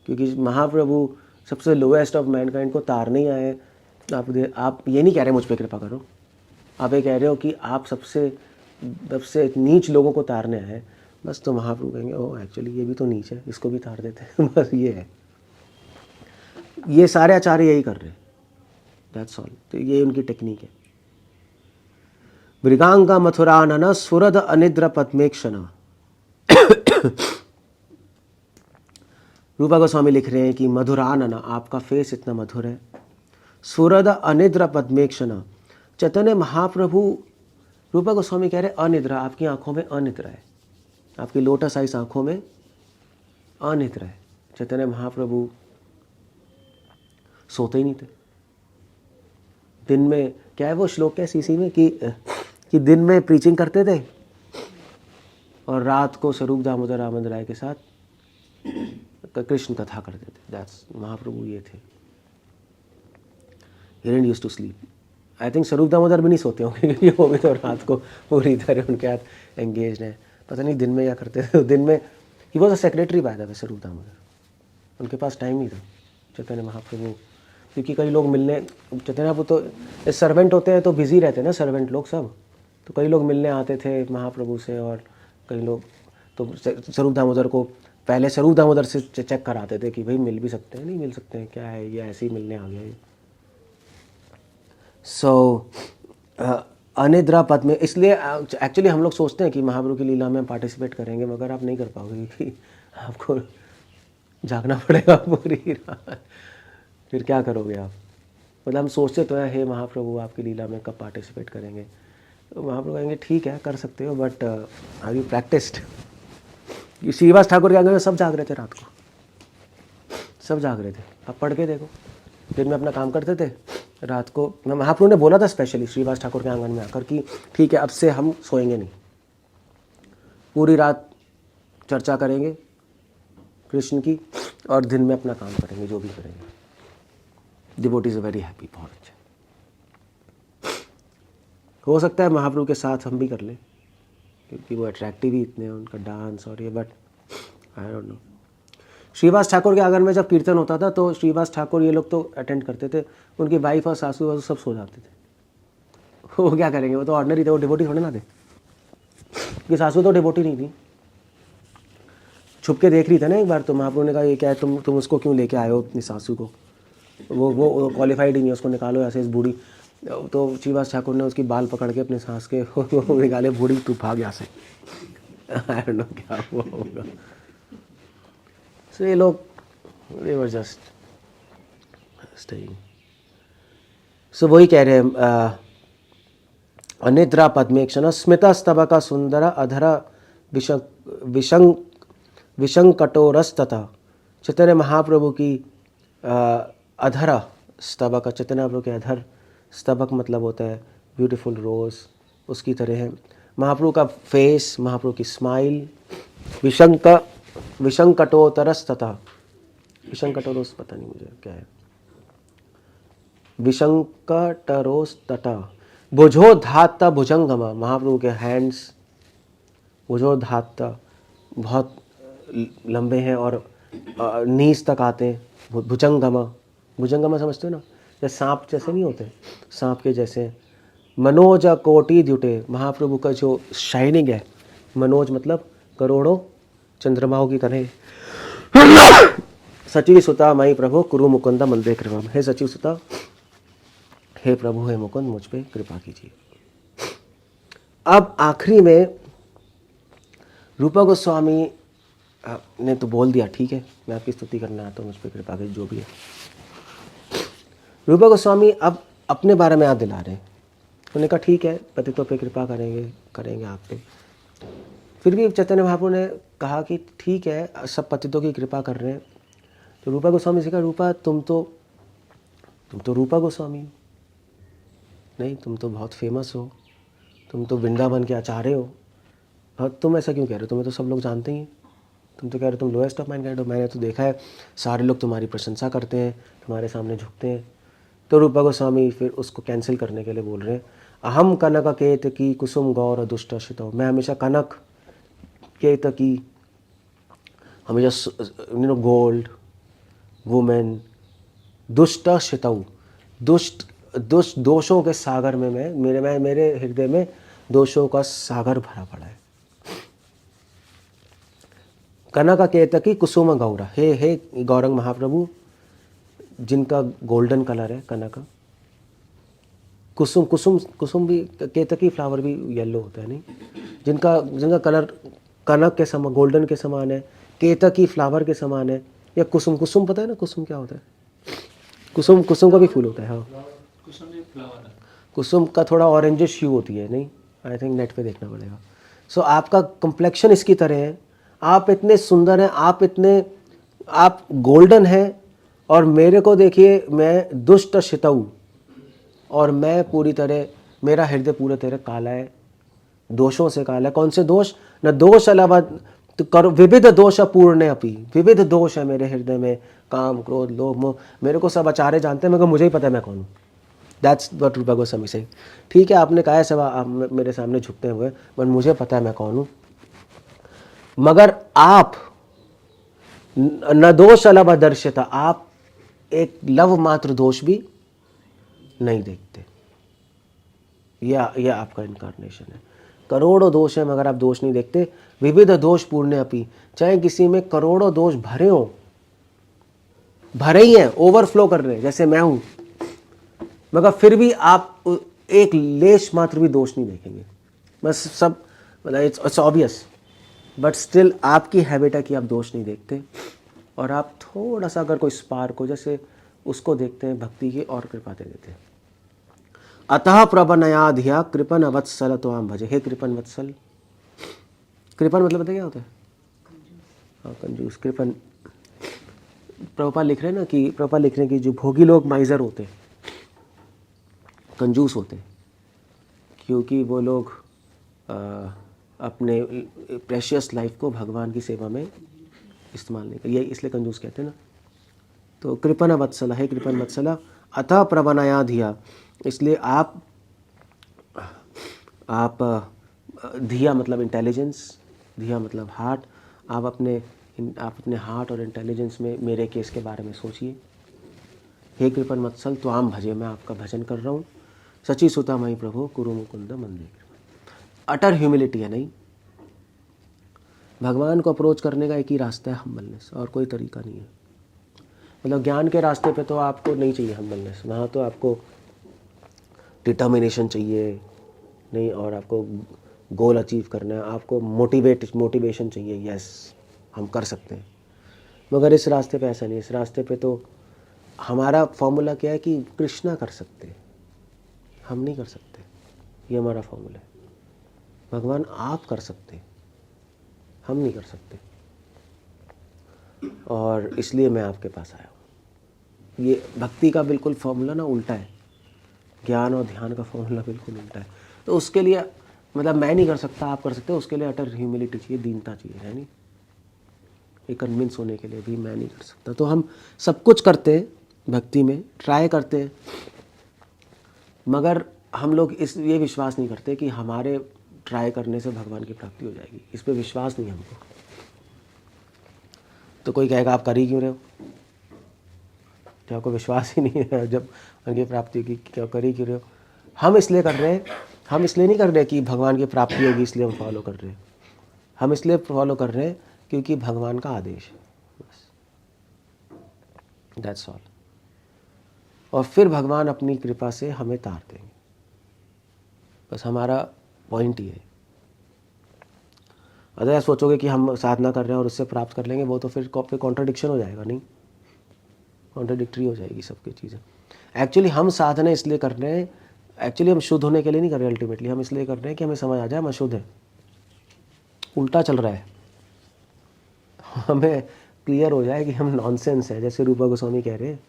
क्योंकि महाप्रभु सबसे लोएस्ट ऑफ मैनकाइंड को तारने ही आए। आप ये नहीं कह रहे मुझ पे कृपा करो, आप ये कह रहे हो कि आप सबसे नीच लोगों को तारने आए, बस। तो महाप्रभु कहेंगे ओह एक्चुअली ये भी तो नीच है, इसको भी तार देते हैं। बस ये है, ये सारे आचार्य यही कर रहे हैं, दैट्स ऑल। तो ये उनकी टेक्निक है। मृगांगा मथुरानन सुरद अनिद्र पद्मेक्षण। रूपा गोस्वामी लिख रहे हैं कि मधुरानन, आपका फेस इतना मधुर है। सुरद अनिद्र पद्मेक्षण, चैतन्य महाप्रभु, रूपा गोस्वामी कह रहे अनिद्रा, आपकी आंखों में अनिद्रा है, आपकी लोटस आइस आंखों में अनिद्रा है। चैतन्य महाप्रभु सोते ही नहीं थे। दिन में क्या है वो श्लोक है सीसी में कि दिन में प्रीचिंग करते थे और रात को स्वरूप दामोदर रामचंद्र राय के साथ कृष्ण कथा करते थे। दैट्स महाप्रभु ये थे। He didn't used to sleep. I think स्वरूप दामोदर भी नहीं सोते होंगे, क्योंकि वो भी तो रात को पूरी तरह उनके साथ एंगेज हैं। पता नहीं दिन में क्या करते थे। दिन में he was a secretary by the way, स्वरूप दामोदर, उनके पास टाइम नहीं था। चैतन्य महाप्रभु, क्योंकि कई लोग मिलने, चैतन्य महाप्रभु तो सर्वेंट होते हैं तो बिजी रहते हैं ना, सर्वेंट लोग सब, तो कई लोग मिलने आते थे महाप्रभु से, और कई लोग तो स्वरूप दामोदर को पहले स्वरूप दामोदर से चेक कराते थे कि भाई मिल भी सकते हैं, नहीं मिल सकते हैं, क्या है ये ऐसे ही मिलने आ गया। सो अनिद्रा पद में, इसलिए एक्चुअली हम लोग सोचते हैं कि महाप्रभु की लीला में पार्टिसिपेट करेंगे, मगर आप नहीं कर पाओगे, क्योंकि आपको जागना पड़ेगा पूरी रात। फिर क्या करोगे आप? मतलब हम सोचते तो हैं हे महाप्रभु आपकी लीला में कब पार्टिसिपेट करेंगे, तो महाप्रभु कहेंगे ठीक है कर सकते हो, but are you practised? Shrivas Thakur के आंगन में सब जाग रहे थे, रात को सब जाग रहे थे। आप पढ़ के देखो, दिन में अपना काम करते थे, रात को महाप्रभु ने बोला था स्पेशली श्रीवास ठाकुर के आंगन में आकर कि ठीक है अब से हम सोएंगे नहीं, पूरी रात चर्चा करेंगे कृष्ण की, और दिन में अपना काम करेंगे जो भी करेंगे। डिवोटीज आर वेरी हैप्पी, बहुत अच्छा। हो सकता है महाप्रभु के साथ हम भी कर लें, क्योंकि वो अट्रैक्टिव ही इतने हैं, उनका डांस और ये, but I don't know. Shrivas Thakur के आंगन में जब कीर्तन होता था तो श्रीवास ठाकुर ये लोग तो अटेंड करते थे, उनकी वाइफ और सासू वासू सब सो जाते थे। वो क्या करेंगे, वो तो ऑर्डिनरी थे, वो डिवोटी थोड़े ना थे। कि सासू तो डिवोटी नहीं थी, छुप के देख रही थी ना एक बार, तो महाप्रभु ने कहा ये क्या है, तुम उसको क्यों लेके आए हो अपनी सासू को, वो क्वालिफाइड ही नहीं, उसको निकालो ऐसे इस बूढ़ी। तो श्रीवास ठाकुर ने उसकी बाल पकड़ के अपने सांस के निकाले, बूढ़ी तू भाग यहाँ से। आई डोंट नो क्या हुआ होगा। सो ये लोग they were just staying. सो वही कह रहे हैं अनिद्रा पद्मेक्षण स्मितस्तबक सुंदर अधर विशंकटोरस्तथा। चैतन्य महाप्रभु की अधर स्तबक, चैतन्य महाप्रभु के अधर, स्तबक मतलब होता है ब्यूटीफुल रोज, उसकी तरह है महाप्रभु का फेस, महाप्रभु की स्माइल। विशंकटोतरस्तथा, विशंकटरोस पता नहीं मुझे क्या है, विशंकटरोस तटा भुजोधात्त भुजंगम, महाप्रभु के हैंड्स भुजोधात्त बहुत लंबे हैं और नीज तक आते हैं। भुजंगम, भुजंगम समझते हो ना, जैसे सांप जैसे नहीं होते, सांप के जैसे। मनोज कोटि द्युटे, महाप्रभु का जो शाइनिंग है, मनोज मतलब करोड़ों चंद्रमाओं की तरह। सचिव सुता मई प्रभु कुरु मुकुंद मंदे कृपा, हे सचिव सुता, हे प्रभु हे मुकुंद मुझ पे कृपा कीजिए। अब आखिरी में रूपा गोस्वामी ने तो बोल दिया ठीक है मैं आपकी स्तुति करना आता हूँ, मुझ पे कृपा कीजिए, जो भी है। रूपा गोस्वामी अब अपने बारे में याद दिला रहे हैं। उन्होंने कहा ठीक है पतितों पे कृपा करेंगे आप पे। फिर भी चैतन्य महाप्रभु ने कहा कि ठीक है सब पतितों की कृपा कर रहे हैं। तो रूपा गोस्वामी से कहा रूपा तुम तो रूपा गोस्वामी हो, नहीं तुम तो बहुत फेमस हो, तुम तो वृंदावन के आचार्य हो, और तुम ऐसा क्यों कह रहे हो, तुम्हें तो सब लोग जानते ही हैं, तुम तो कह रहे हो तुम लोएस्ट ऑफ मैनकाइंड हो। मैंने तो देखा है सारे लोग तुम्हारी प्रशंसा करते हैं, तुम्हारे सामने झुकते हैं। तो रूपा गोस्वामी फिर उसको कैंसिल करने के लिए बोल रहे हैं, अहम कनक केतकी कुसुम गौर दुष्ट शितौ, मैं हमेशा कनक केतकी, हमेशा गोल्ड वुमेन, दुष्ट शितौ, दुष्ट दोषों के सागर में मेरे हृदय में दोषों का सागर भरा पड़ा है। कनक केतकी कुसुम गौरा, हे गौरंग महाप्रभु जिनका गोल्डन कलर है कनक, कुसुम भी, केतकी फ्लावर भी येलो होता है नहीं, जिनका कलर कनक के समान गोल्डन के समान है, केतकी फ्लावर के समान है, या कुसुम पता है ना कुसुम क्या होता है, कुसुम का भी फूल होता है। हाँ कुसुम का थोड़ा ऑरेंजिश ह्यू होती है नहीं, आई थिंक नेट पे देखना पड़ेगा। सो आपका कम्प्लेक्शन इसकी तरह है, आप इतने सुंदर हैं, आप गोल्डन हैं, और मेरे को देखिए मैं दुष्ट शितऊ, और मैं पूरी तरह, मेरा हृदय पूरी तरह काला है, दोषों से काला है। कौन से दोष, न दोष अलावा तो करो विविध दोष अपूर्ण अपी, विविध दोष है मेरे हृदय में, काम क्रोध लोभ मोह, मेरे को सब आचार्य जानते हैं मगर मुझे ही पता है मैं कौन हूँ। दैट्स व्हाट रूपा गोस्वामी से, ठीक है आपने कहा है सब आप मेरे सामने झुकते हुए, पर मुझे पता है मैं कौन हूँ। मगर आप न दोष अलावा दर्शिता, आप एक लव मात्र दोष भी नहीं देखते, यह आपका इनकारनेशन है। करोड़ों दोष है मगर आप दोष नहीं देखते। विविध दोष पूर्ण अपी, चाहे किसी में करोड़ों दोष भरे हो, भरे ही हैं, ओवरफ्लो कर रहे हैं जैसे मैं हूं, मगर फिर भी आप एक लेश मात्र भी दोष नहीं देखेंगे। बस सब मतलब इट्स ऑब्वियस, बट स्टिल आपकी हैबिट है कि आप दोष नहीं देखते, और आप थोड़ा सा अगर कोई स्पार्क हो जैसे उसको देखते हैं भक्ति की और कृपा दे देते हैं। अतः प्रभनयाधिया कृपन वत्सल तो आम भजे, हे कृपन वत्सल। कृपन मतलब पता क्या होता है, हाँ कंजूस। कृपन प्रभुपाद लिख रहे हैं ना कि प्रभुपाद लिख रहे हैं कि जो भोगी लोग माइजर होते हैं, कंजूस होते हैं, क्योंकि वो लोग अपने प्रेशियस लाइफ को भगवान की सेवा में इस्तेमाल नहीं करिए, इसलिए कंजूस कहते हैं ना। तो कृपन वत्सला, हे कृपन वत्सला, अतः प्रवनयाधिया, इसलिए आप धिया मतलब इंटेलिजेंस, धिया मतलब हार्ट, आप अपने हार्ट और इंटेलिजेंस में मेरे केस के बारे में सोचिए। हे कृपन वत्सल तो आम भजे, मैं आपका भजन कर रहा हूँ। सची सुता मई प्रभु कुरु मुकुंद मंदे। अटर ह्यूमिलिटी है नहीं, भगवान को अप्रोच करने का एक ही रास्ता है, हम्बलनेस, और कोई तरीका नहीं है। मतलब ज्ञान के रास्ते पे तो आपको नहीं चाहिए हम्बलनेस, वहाँ तो आपको डिटर्मिनेशन चाहिए नहीं, और आपको गोल अचीव करना है, आपको मोटिवेशन चाहिए, यस हम कर सकते हैं। मगर इस रास्ते पे ऐसा नहीं, इस रास्ते पे तो हमारा फॉर्मूला क्या है कि कृष्णा कर सकते हैं, हम नहीं कर सकते, ये हमारा फॉर्मूला है। भगवान आप कर सकते हैं, हम नहीं कर सकते, और इसलिए मैं आपके पास आया हूँ। ये भक्ति का बिल्कुल फॉर्मूला ना उल्टा है, ज्ञान और ध्यान का फॉर्मूला बिल्कुल उल्टा है। तो उसके लिए मतलब मैं नहीं कर सकता, आप कर सकते हो, उसके लिए अटर ह्यूमिलिटी चाहिए, दीनता चाहिए, है नहीं। ये कन्विंस होने के लिए भी मैं नहीं कर सकता। तो हम सब कुछ करते हैं भक्ति में, ट्राई करते हैं, मगर हम लोग ये विश्वास नहीं करते कि हमारे ट्राई करने से भगवान की प्राप्ति हो जाएगी। इस पे विश्वास नहीं हमको। तो कोई कहेगा आप कर ही क्यों रहे हो, क्या आपको विश्वास ही नहीं है जब उनकी प्राप्ति की, क्या कर ही क्यों रहे हो। हम इसलिए कर रहे हैं, हम इसलिए नहीं कर रहे कि भगवान की प्राप्ति होगी इसलिए हम फॉलो कर रहे हैं। हम इसलिए फॉलो कर रहे हैं क्योंकि भगवान का आदेश है, बस, दैट्स ऑल। और फिर भगवान अपनी कृपा से हमें तार देंगे, बस हमारा पॉइंट ये है। अगर आप सोचोगे कि हम साधना कर रहे हैं और उससे प्राप्त कर लेंगे, वो तो फिर कॉन्ट्राडिक्शन हो जाएगा, नहीं, कॉन्ट्राडिक्टरी हो जाएगी सबकी चीज़ें। एक्चुअली हम साधना इसलिए कर रहे हैं, एक्चुअली हम शुद्ध होने के लिए नहीं कर रहे, अल्टीमेटली हम इसलिए कर रहे हैं कि हमें समझ आ जाए हम अशुद्ध है, उल्टा चल रहा है, हमें क्लियर हो जाए कि हम नॉनसेंस है, जैसे रूपा गोस्वामी कह रहे हैं।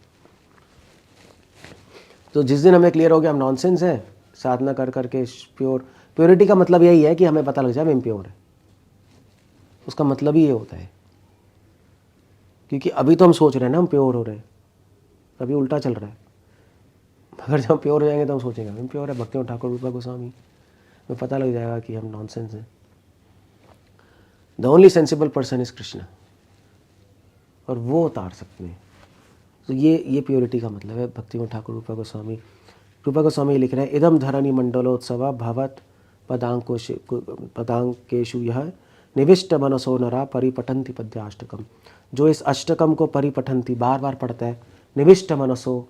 तो जिस दिन हमें क्लियर हो गया हम नॉनसेंस है, साधना कर करके प्योरिटी का मतलब यही है कि हमें पता लग जाए हम इम्प्योर है, उसका मतलब ही ये होता है। क्योंकि अभी तो हम सोच रहे हैं ना हम प्योर हो रहे हैं, अभी उल्टा चल रहा है। अगर जब हम प्योर हो जाएंगे तो हम सोचेंगे हम प्योर है, भक्ति ठाकुर रूपा गोस्वामी में पता लग जाएगा कि हम नॉनसेंस हैं। The only sensible person is Krishna, और वो उतार सकते हैं। तो ये प्योरिटी का मतलब है भक्ति ठाकुर रूपा गोस्वामी लिख रहे हैं, इदम धरणी मंडलोत्सव भवत पदांकेशु यह निविष्ट मनसो नरा परिपठन्ति पद्याष्टकम। जो इस अष्टकम को परिपठन्ति बार बार पढ़ता है, निविष्ट मनसो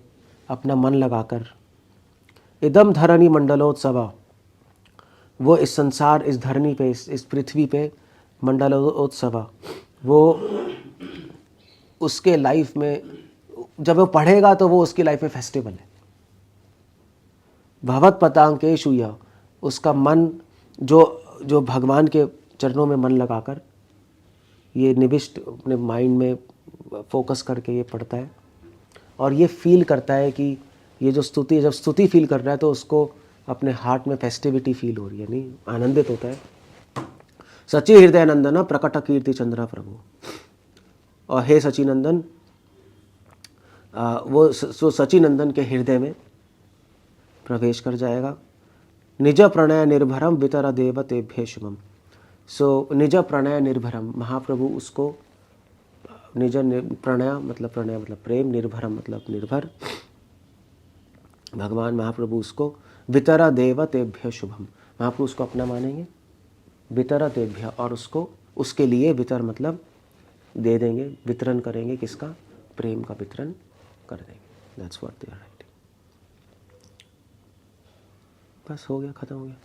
अपना मन लगाकर, इदम धरणी मंडलोत्सव, वो इस संसार, इस धरनी पे, इस पृथ्वी पे मंडलोत्सव, वो उसके लाइफ में जब वो पढ़ेगा तो वो उसकी लाइफ में फेस्टिवल है। भगवत पदांकेषु यः, उसका मन जो भगवान के चरणों में मन लगाकर ये निविष्ट अपने माइंड में फोकस करके ये पढ़ता है और ये फील करता है कि ये जो स्तुति, जब स्तुति फील कर रहा है तो उसको अपने हार्ट में फेस्टिविटी फील हो रही है, नहीं, आनंदित होता है। सची हृदय नंदन प्रकट कीर्ति चंद्रा प्रभु, और हे सचिनंदन, वो सची नंदन के हृदय में प्रवेश कर जाएगा। निज प्रणय निर्भरम वितर देव तेभ्य शुभम। सो निज प्रणय निर्भरम, महाप्रभु उसको निज प्रणय मतलब प्रेम, निर्भरम मतलब निर्भर, भगवान महाप्रभु उसको वितर देव तेभ्य शुभम, महाप्रभु उसको अपना मानेंगे, वितर तेभ्य, और उसको उसके लिए वितर मतलब दे देंगे, वितरण करेंगे, किसका, प्रेम का वितरण कर देंगे। That's what they are writing. बस हो गया, खत्म हो गया।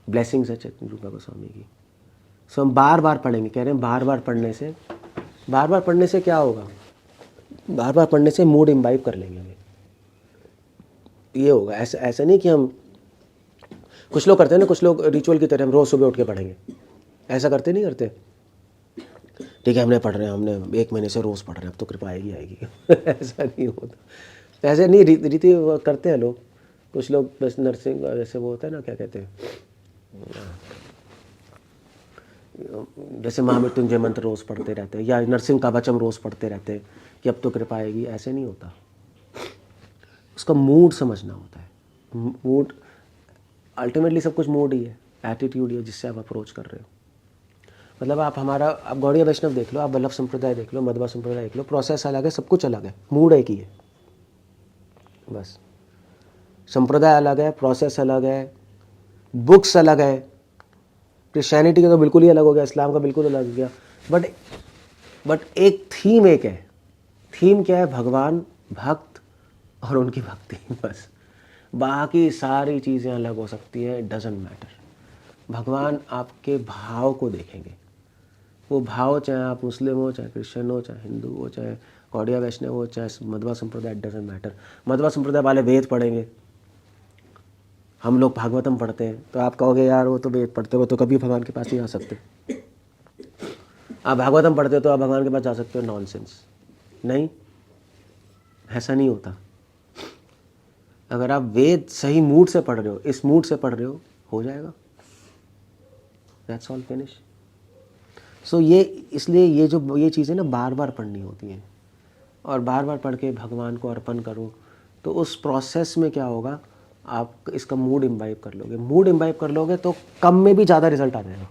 ब्लेसिंग्स है चैतन्य रूपा गोस्वामी की। सो हम बार बार पढ़ेंगे, कह रहे हैं बार बार पढ़ने से क्या होगा, बार बार पढ़ने से मूड इम्बाइब कर लेंगे हमें, ये होगा। ऐसा नहीं कि हम, कुछ लोग करते हैं ना, कुछ लोग रिचुअल की तरह हम रोज सुबह उठ के पढ़ेंगे, ऐसा करते नहीं करते, ठीक है हमने पढ़ रहे हैं, हमने 1 महीने से रोज़ पढ़ रहे हैं, अब तो कृपा आएगी ऐसा नहीं होता, ऐसे नहीं रीति करते हैं लोग। कुछ लोग बस नर्सिंग, जैसे वो होता है ना, क्या कहते हैं, जैसे महामृत्युंजय मंत्र रोज़ पढ़ते रहते हैं, या नरसिंह का वचन रोज़ पढ़ते रहते हैं कि अब तो कृपा आएगी, ऐसे नहीं होता। उसका मूड समझना होता है। मूड अल्टीमेटली सब कुछ मूड ही है, एटीट्यूड ही है जिससे आप अप्रोच कर रहे हो। मतलब आप गौड़ीय वैष्णव देख लो, आप वल्लभ संप्रदाय देख लो, मध्वा संप्रदाय देख लो, प्रोसेस अलग है, सब कुछ अलग है, मूड एक ही है बस। संप्रदाय अलग है, प्रोसेस अलग है, बुक्स अलग है। क्रिश्चियनिटी का तो बिल्कुल ही अलग हो गया, इस्लाम का बिल्कुल अलग हो गया, बट एक थीम एक है। थीम क्या है, भगवान, भक्त और उनकी भक्ति, बस। बाकी सारी चीज़ें अलग हो सकती है, डजंट मैटर। भगवान आपके भाव को देखेंगे, वो भाव चाहे आप मुस्लिम हो, चाहे क्रिश्चियन हो, चाहे हिंदू हो, चाहे गौड़िया वैष्णव हो, चाहे मध्वा संप्रदाय, डजंट मैटर। मध्वा संप्रदाय वाले वेद पढ़ेंगे, हम लोग भागवतम पढ़ते हैं, तो आप कहोगे यार वो तो वेद पढ़ते हो तो कभी भगवान के पास नहीं आ सकते। आप भागवतम पढ़ते हो तो आप भगवान के पास जा सकते हो, नॉनसेंस। नहीं, ऐसा नहीं होता। अगर आप वेद सही मूड से पढ़ रहे हो, इस मूड से पढ़ रहे हो जाएगा। That's all, finish. सो ये इसलिए ये चीज़ें ना बार बार पढ़नी होती हैं, और बार बार पढ़ के भगवान को अर्पण करो, तो उस प्रोसेस में क्या होगा, आप इसका मूड इम्बाइब कर लोगे। मूड इम्बाइब कर लोगे तो कम में भी ज़्यादा रिजल्ट आ जाएगा।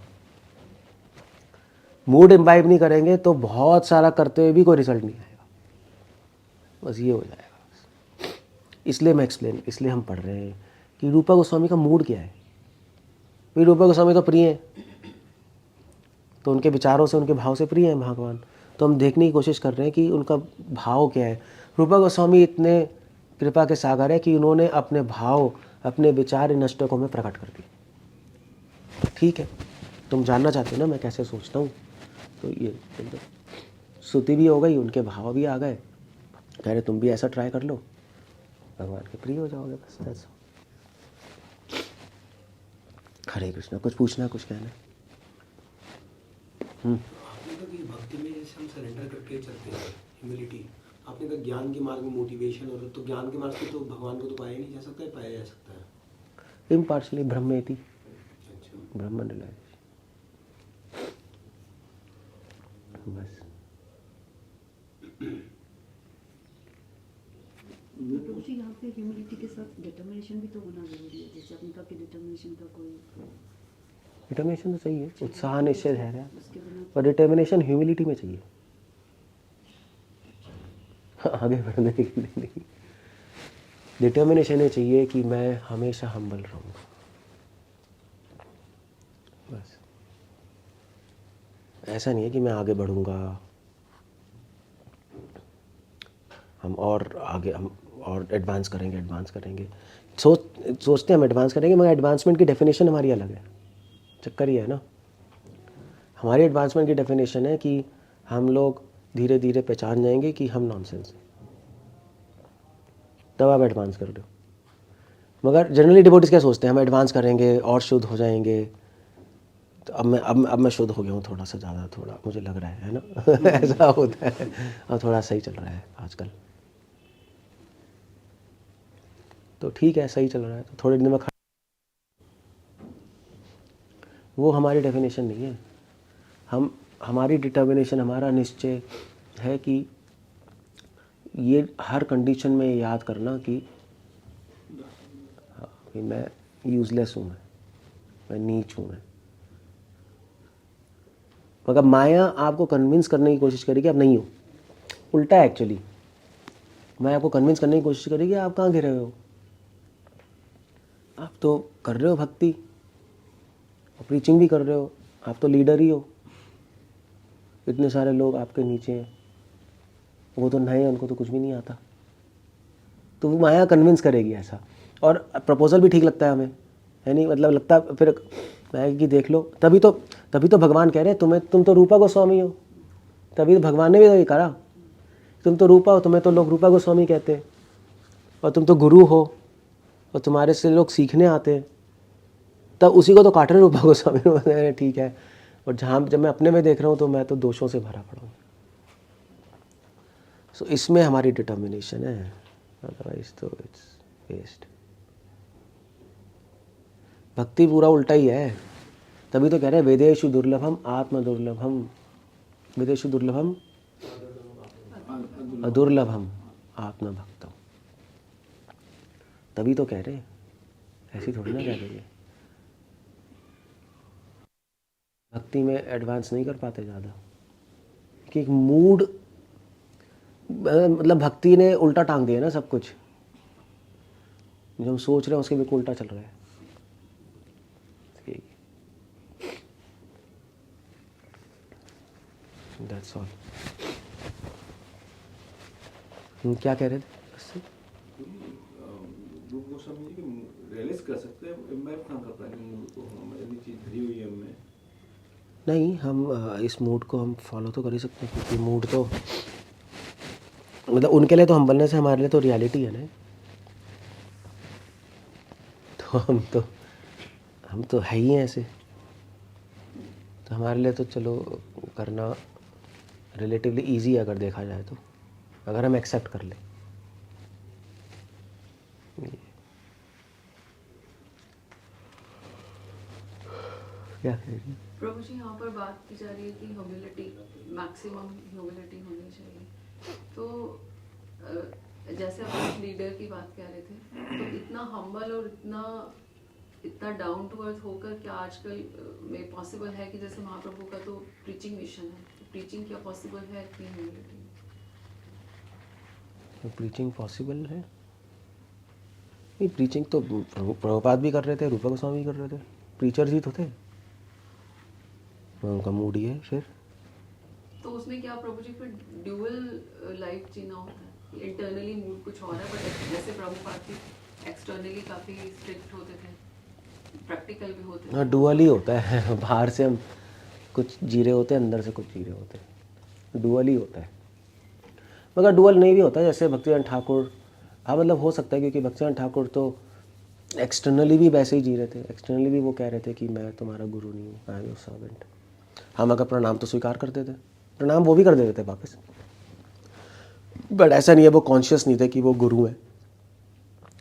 मूड इम्बाइब नहीं करेंगे तो बहुत सारा करते हुए भी कोई रिजल्ट नहीं आएगा, बस ये हो जाएगा। इसलिए हम पढ़ रहे हैं कि रूपा गोस्वामी का मूड क्या है। भाई रूपा गोस्वामी तो प्रिय है, तो उनके विचारों से, उनके भाव से प्रिय है भगवान, तो हम देखने की कोशिश कर रहे हैं कि उनका भाव क्या है। रूपा गोस्वामी इतने कृपा के सागर है कि उन्होंने अपने भाव, अपने विचार इन अष्टकों में प्रकट कर दिए। ठीक है, तुम जानना चाहते हो ना मैं कैसे सोचता हूँ, तो ये स्तुति भी हो गई, उनके भाव भी आ गए, कह रहे तुम भी ऐसा ट्राई कर लो, भगवान के प्रिय हो जाओगे, बस that's all। हरे कृष्णा, कुछ पूछना, कुछ कहना? आपने कहा कि भक्ति में जैसे हम सरेंडर करके चलते हैं, ह्यूमिलिटी, आपने कहा ज्ञान के मार्ग में मोटिवेशन, और तो ज्ञान के मार्ग से तो भगवान को तो पाया नहीं जा सकता है, पाया जा सकता है इम्पार्शली, ब्रह्मेति, अच्छा ब्रह्मन रिलाइजेशन, बस। प्रभु जी यहाँ पे ह्यूमिलिटी के साथ डिटर्मिनेशन भी तो होना जरूरी है, जैसे आपने कहा कि डिटर्मिनेशन का कोई, डिटर्मिनेशन तो चाहिए, उत्साह निश्चय है, उसके बिना पर डिटर्मिनेशन ह्यूमिलिटी में चाहिए, आगे बढ़ने के लिए नहीं। डिटर्मिनेशन ये चाहिए कि मैं हमेशा हम्बल रहूँगा, बस। ऐसा नहीं है कि मैं आगे बढ़ूँगा, हम और आगे, हम और एडवांस करेंगे। सोचते हैं हम एडवांस करेंगे, मगर एडवांसमेंट की डेफिनेशन हमारी अलग है। चक्कर ये है ना, हमारी एडवांसमेंट की डेफिनेशन है कि हम लोग धीरे धीरे पहचान जाएंगे कि हम नॉनसेंस हैं, तब आप एडवांस कर रहे हो। मगर जनरली डिवोटीज क्या सोचते हैं, हम एडवांस करेंगे और शुद्ध हो जाएंगे, तो अब मैं शुद्ध हो गया हूँ थोड़ा सा ज़्यादा, थोड़ा मुझे लग रहा है ना ऐसा होता है, और थोड़ा सही चल रहा है आजकल, तो ठीक है, सही चल रहा है, तो थोड़े दिन में वो हमारी डेफिनेशन नहीं है। हमारी डिटर्मिनेशन, हमारा निश्चय है कि ये हर कंडीशन में याद करना कि मैं यूजलेस हूँ, मैं नीच हूँ, मैं। मगर माया आपको कन्विंस करने की कोशिश करेगी आप नहीं हो, उल्टा है एक्चुअली। माया आपको कन्विंस करने की कोशिश करेगी आप कहाँ गिरे हुए हो, आप तो कर रहे हो भक्ति, प्रीचिंग भी कर रहे हो, आप तो लीडर ही हो, इतने सारे लोग आपके नीचे हैं, वो तो नए हैं, उनको तो कुछ भी नहीं आता, तो वो माया कन्विंस करेगी ऐसा। और प्रपोजल भी ठीक लगता है हमें, है नहीं, मतलब लगता है फिर माया कि देख लो, तभी तो भगवान कह रहे हैं तुम तो रूपा गोस्वामी हो, तभी तो भगवान ने भी तो ये करा, तुम तो रूपा हो, तुम्हें तो लोग रूपा गोस्वामी कहते हैं, और तुम तो गुरु हो, और तुम्हारे से लोग सीखने आते हैं, तब उसी को तो काट रहे रूपा गोस्वामी। ठीक है, और जब मैं अपने में देख रहा हूँ तो मैं तो दोषों से भरा पड़ा हूँ। सो इसमें हमारी डिटर्मिनेशन है, अदरवाइज तो इट्स वेस्ट। भक्ति पूरा उल्टा ही है, तभी तो कह रहे हैं वेदेषु दुर्लभम आत्म दुर्लभम, वेदेषु दुर्लभम अदुर्लभम आत्म भक्तम, तभी तो कह रहे हैं, ऐसी थोड़ी ना कह देंगे। भक्ति में एडवांस नहीं कर पाते ज़्यादा, कि एक मूड, मतलब भक्ति ने उल्टा टांग दिया ना सब कुछ, जो हम सोच रहे हैं उसके बिल्कुल उल्टा चल रहा है। That's all. क्या कह रहे थे? रूप गोस्वामी जी के रियलाइज कर सकते हैं, इम्बाइब कहाँ कर पाएंगे मूड को, हम यदि चीज़ भरी हुई है हमें? नहीं, हम इस मूड को हम फॉलो तो कर ही सकते हैं, क्योंकि मूड तो मतलब उनके लिए तो हम्बलनेस है, हमारे लिए तो रियलिटी है ना, तो हम तो है ही हैं ऐसे, तो हमारे लिए तो चलो करना रिलेटिवली इजी है, अगर देखा जाए तो, अगर हम एक्सेप्ट कर लें। क्या कह रही है? प्रभु जी यहाँ पर बात की जा रही है कि ह्यूमिलिटी, मैक्सिमम ह्यूमिलिटी होनी चाहिए। तो जैसे आप एक लीडर की बात कह रहे थे, तो इतना हम्बल और इतना डाउन टू अर्थ होकर क्या आजकल में पॉसिबल है कि जैसे महाप्रभु का तो प्रीचिंग मिशन है, तो प्रीचिंग क्या पॉसिबल है इतनी ह्यूमिलिटी में? प्रीचिंग पॉसिबल है? नहीं, प्रीचिंग तो प्रभुपाद भी कर रहे थे, रूपा गोस्वामी भी कर रहे थे, प्रीचर्स ही तो थे। उनका मूड ही है फिर। तो उसमें क्या प्रभु जी फिर ड्यूअल लाइफ जीना होता है? इंटरनली मूड कुछ और है, बट जैसे प्रभुपाद की एक्सटर्नली काफी स्ट्रिक्ट होते थे, प्रैक्टिकल भी होते थे। हाँ, डुअल ही होता है। बाहर से हम कुछ जी रहे होते हैं, अंदर से कुछ जी रहे होते हैं, डुअल ही होता है। मगर डुअल नहीं भी होता है, जैसे भक्तिवेदांत ठाकुर, हाँ मतलब हो सकता है, क्योंकि भक्तिवेदांत ठाकुर तो एक्सटर्नली भी वैसे ही जी रहे थे। एक्सटर्नली भी वो कह रहे थे कि मैं तुम्हारा गुरु नहीं हूँ, आई एम योर सर्वेंट। हम अगर प्रणाम तो स्वीकार करते थे, प्रणाम वो भी कर देते थे वापस, बट ऐसा नहीं है, वो कॉन्शियस नहीं थे कि वो गुरु हैं,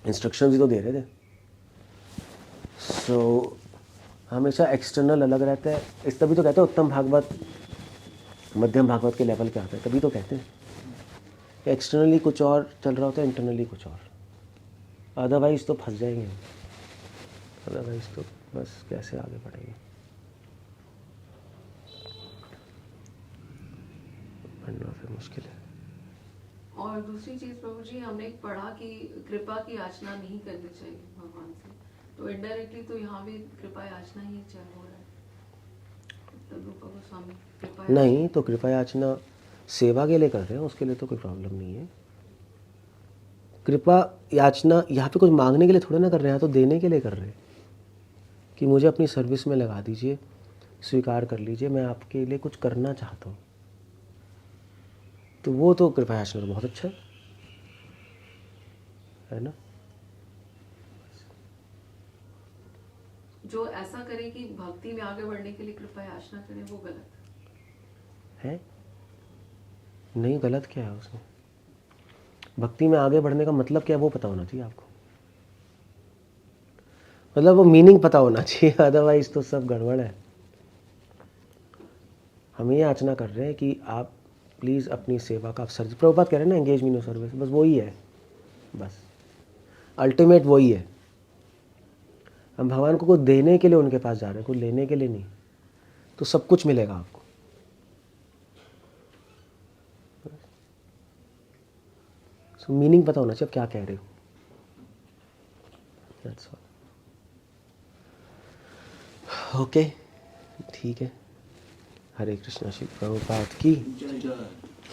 इंस्ट्रक्शन भी तो दे रहे थे। सो हमेशा एक्सटर्नल अलग रहता है। इस तभी तो कहते हैं उत्तम भागवत मध्यम भागवत के लेवल पे आता है, तभी तो कहते हैं एक्सटर्नली कुछ और चल रहा होता है, इंटरनली कुछ और। अदरवाइज तो फंस जाएंगे, अदरवाइज तो बस कैसे आगे बढ़ेंगे, बढ़ना फिर मुश्किल है। और दूसरी चीज प्रभु जी, हमने पढ़ा कि कृपा की याचना नहीं करनी चाहिए भगवान से, तो इनडायरेक्टली तो यहाँ भी कृपा याचना ही चल हो रहा है। तब रूपा गोस्वामी कृपा नहीं, तो कृपा याचना सेवा के लिए कर रहे हैं, उसके लिए तो कोई प्रॉब्लम नहीं है। कृपा याचना यहाँ पे कुछ मांगने के लिए थोड़ा ना कर रहे हैं, तो देने के लिए कर रहे हैं कि मुझे अपनी सर्विस में लगा दीजिए, स्वीकार कर लीजिए, मैं आपके लिए कुछ करना चाहता हूँ। तो वो तो कृपा याचना तो बहुत अच्छा है ना। जो ऐसा करे कि भक्ति में आगे बढ़ने के लिए कृपा याचना करें, वो गलत है? नहीं, गलत क्या है उसमें? भक्ति में आगे बढ़ने का मतलब क्या है वो पता होना चाहिए आपको, मतलब वो मीनिंग पता होना चाहिए, अदरवाइज तो सब गड़बड़ है। हम ये याचना कर रहे हैं कि आप प्लीज़ अपनी सेवा का अवसर, प्रभुपाद कह रहे हैं ना, एंगेज मी इन सर्विस, बस वही है, बस अल्टीमेट वही है। हम भगवान को कुछ देने के लिए उनके पास जा रहे हैं, कुछ लेने के लिए नहीं, तो सब कुछ मिलेगा आपको। सो मीनिंग पता होना चाहिए आप क्या कह रहे हो। That's all. ओके, ठीक है। हरे कृष्णा, श्री प्रभुपाद की जय जय।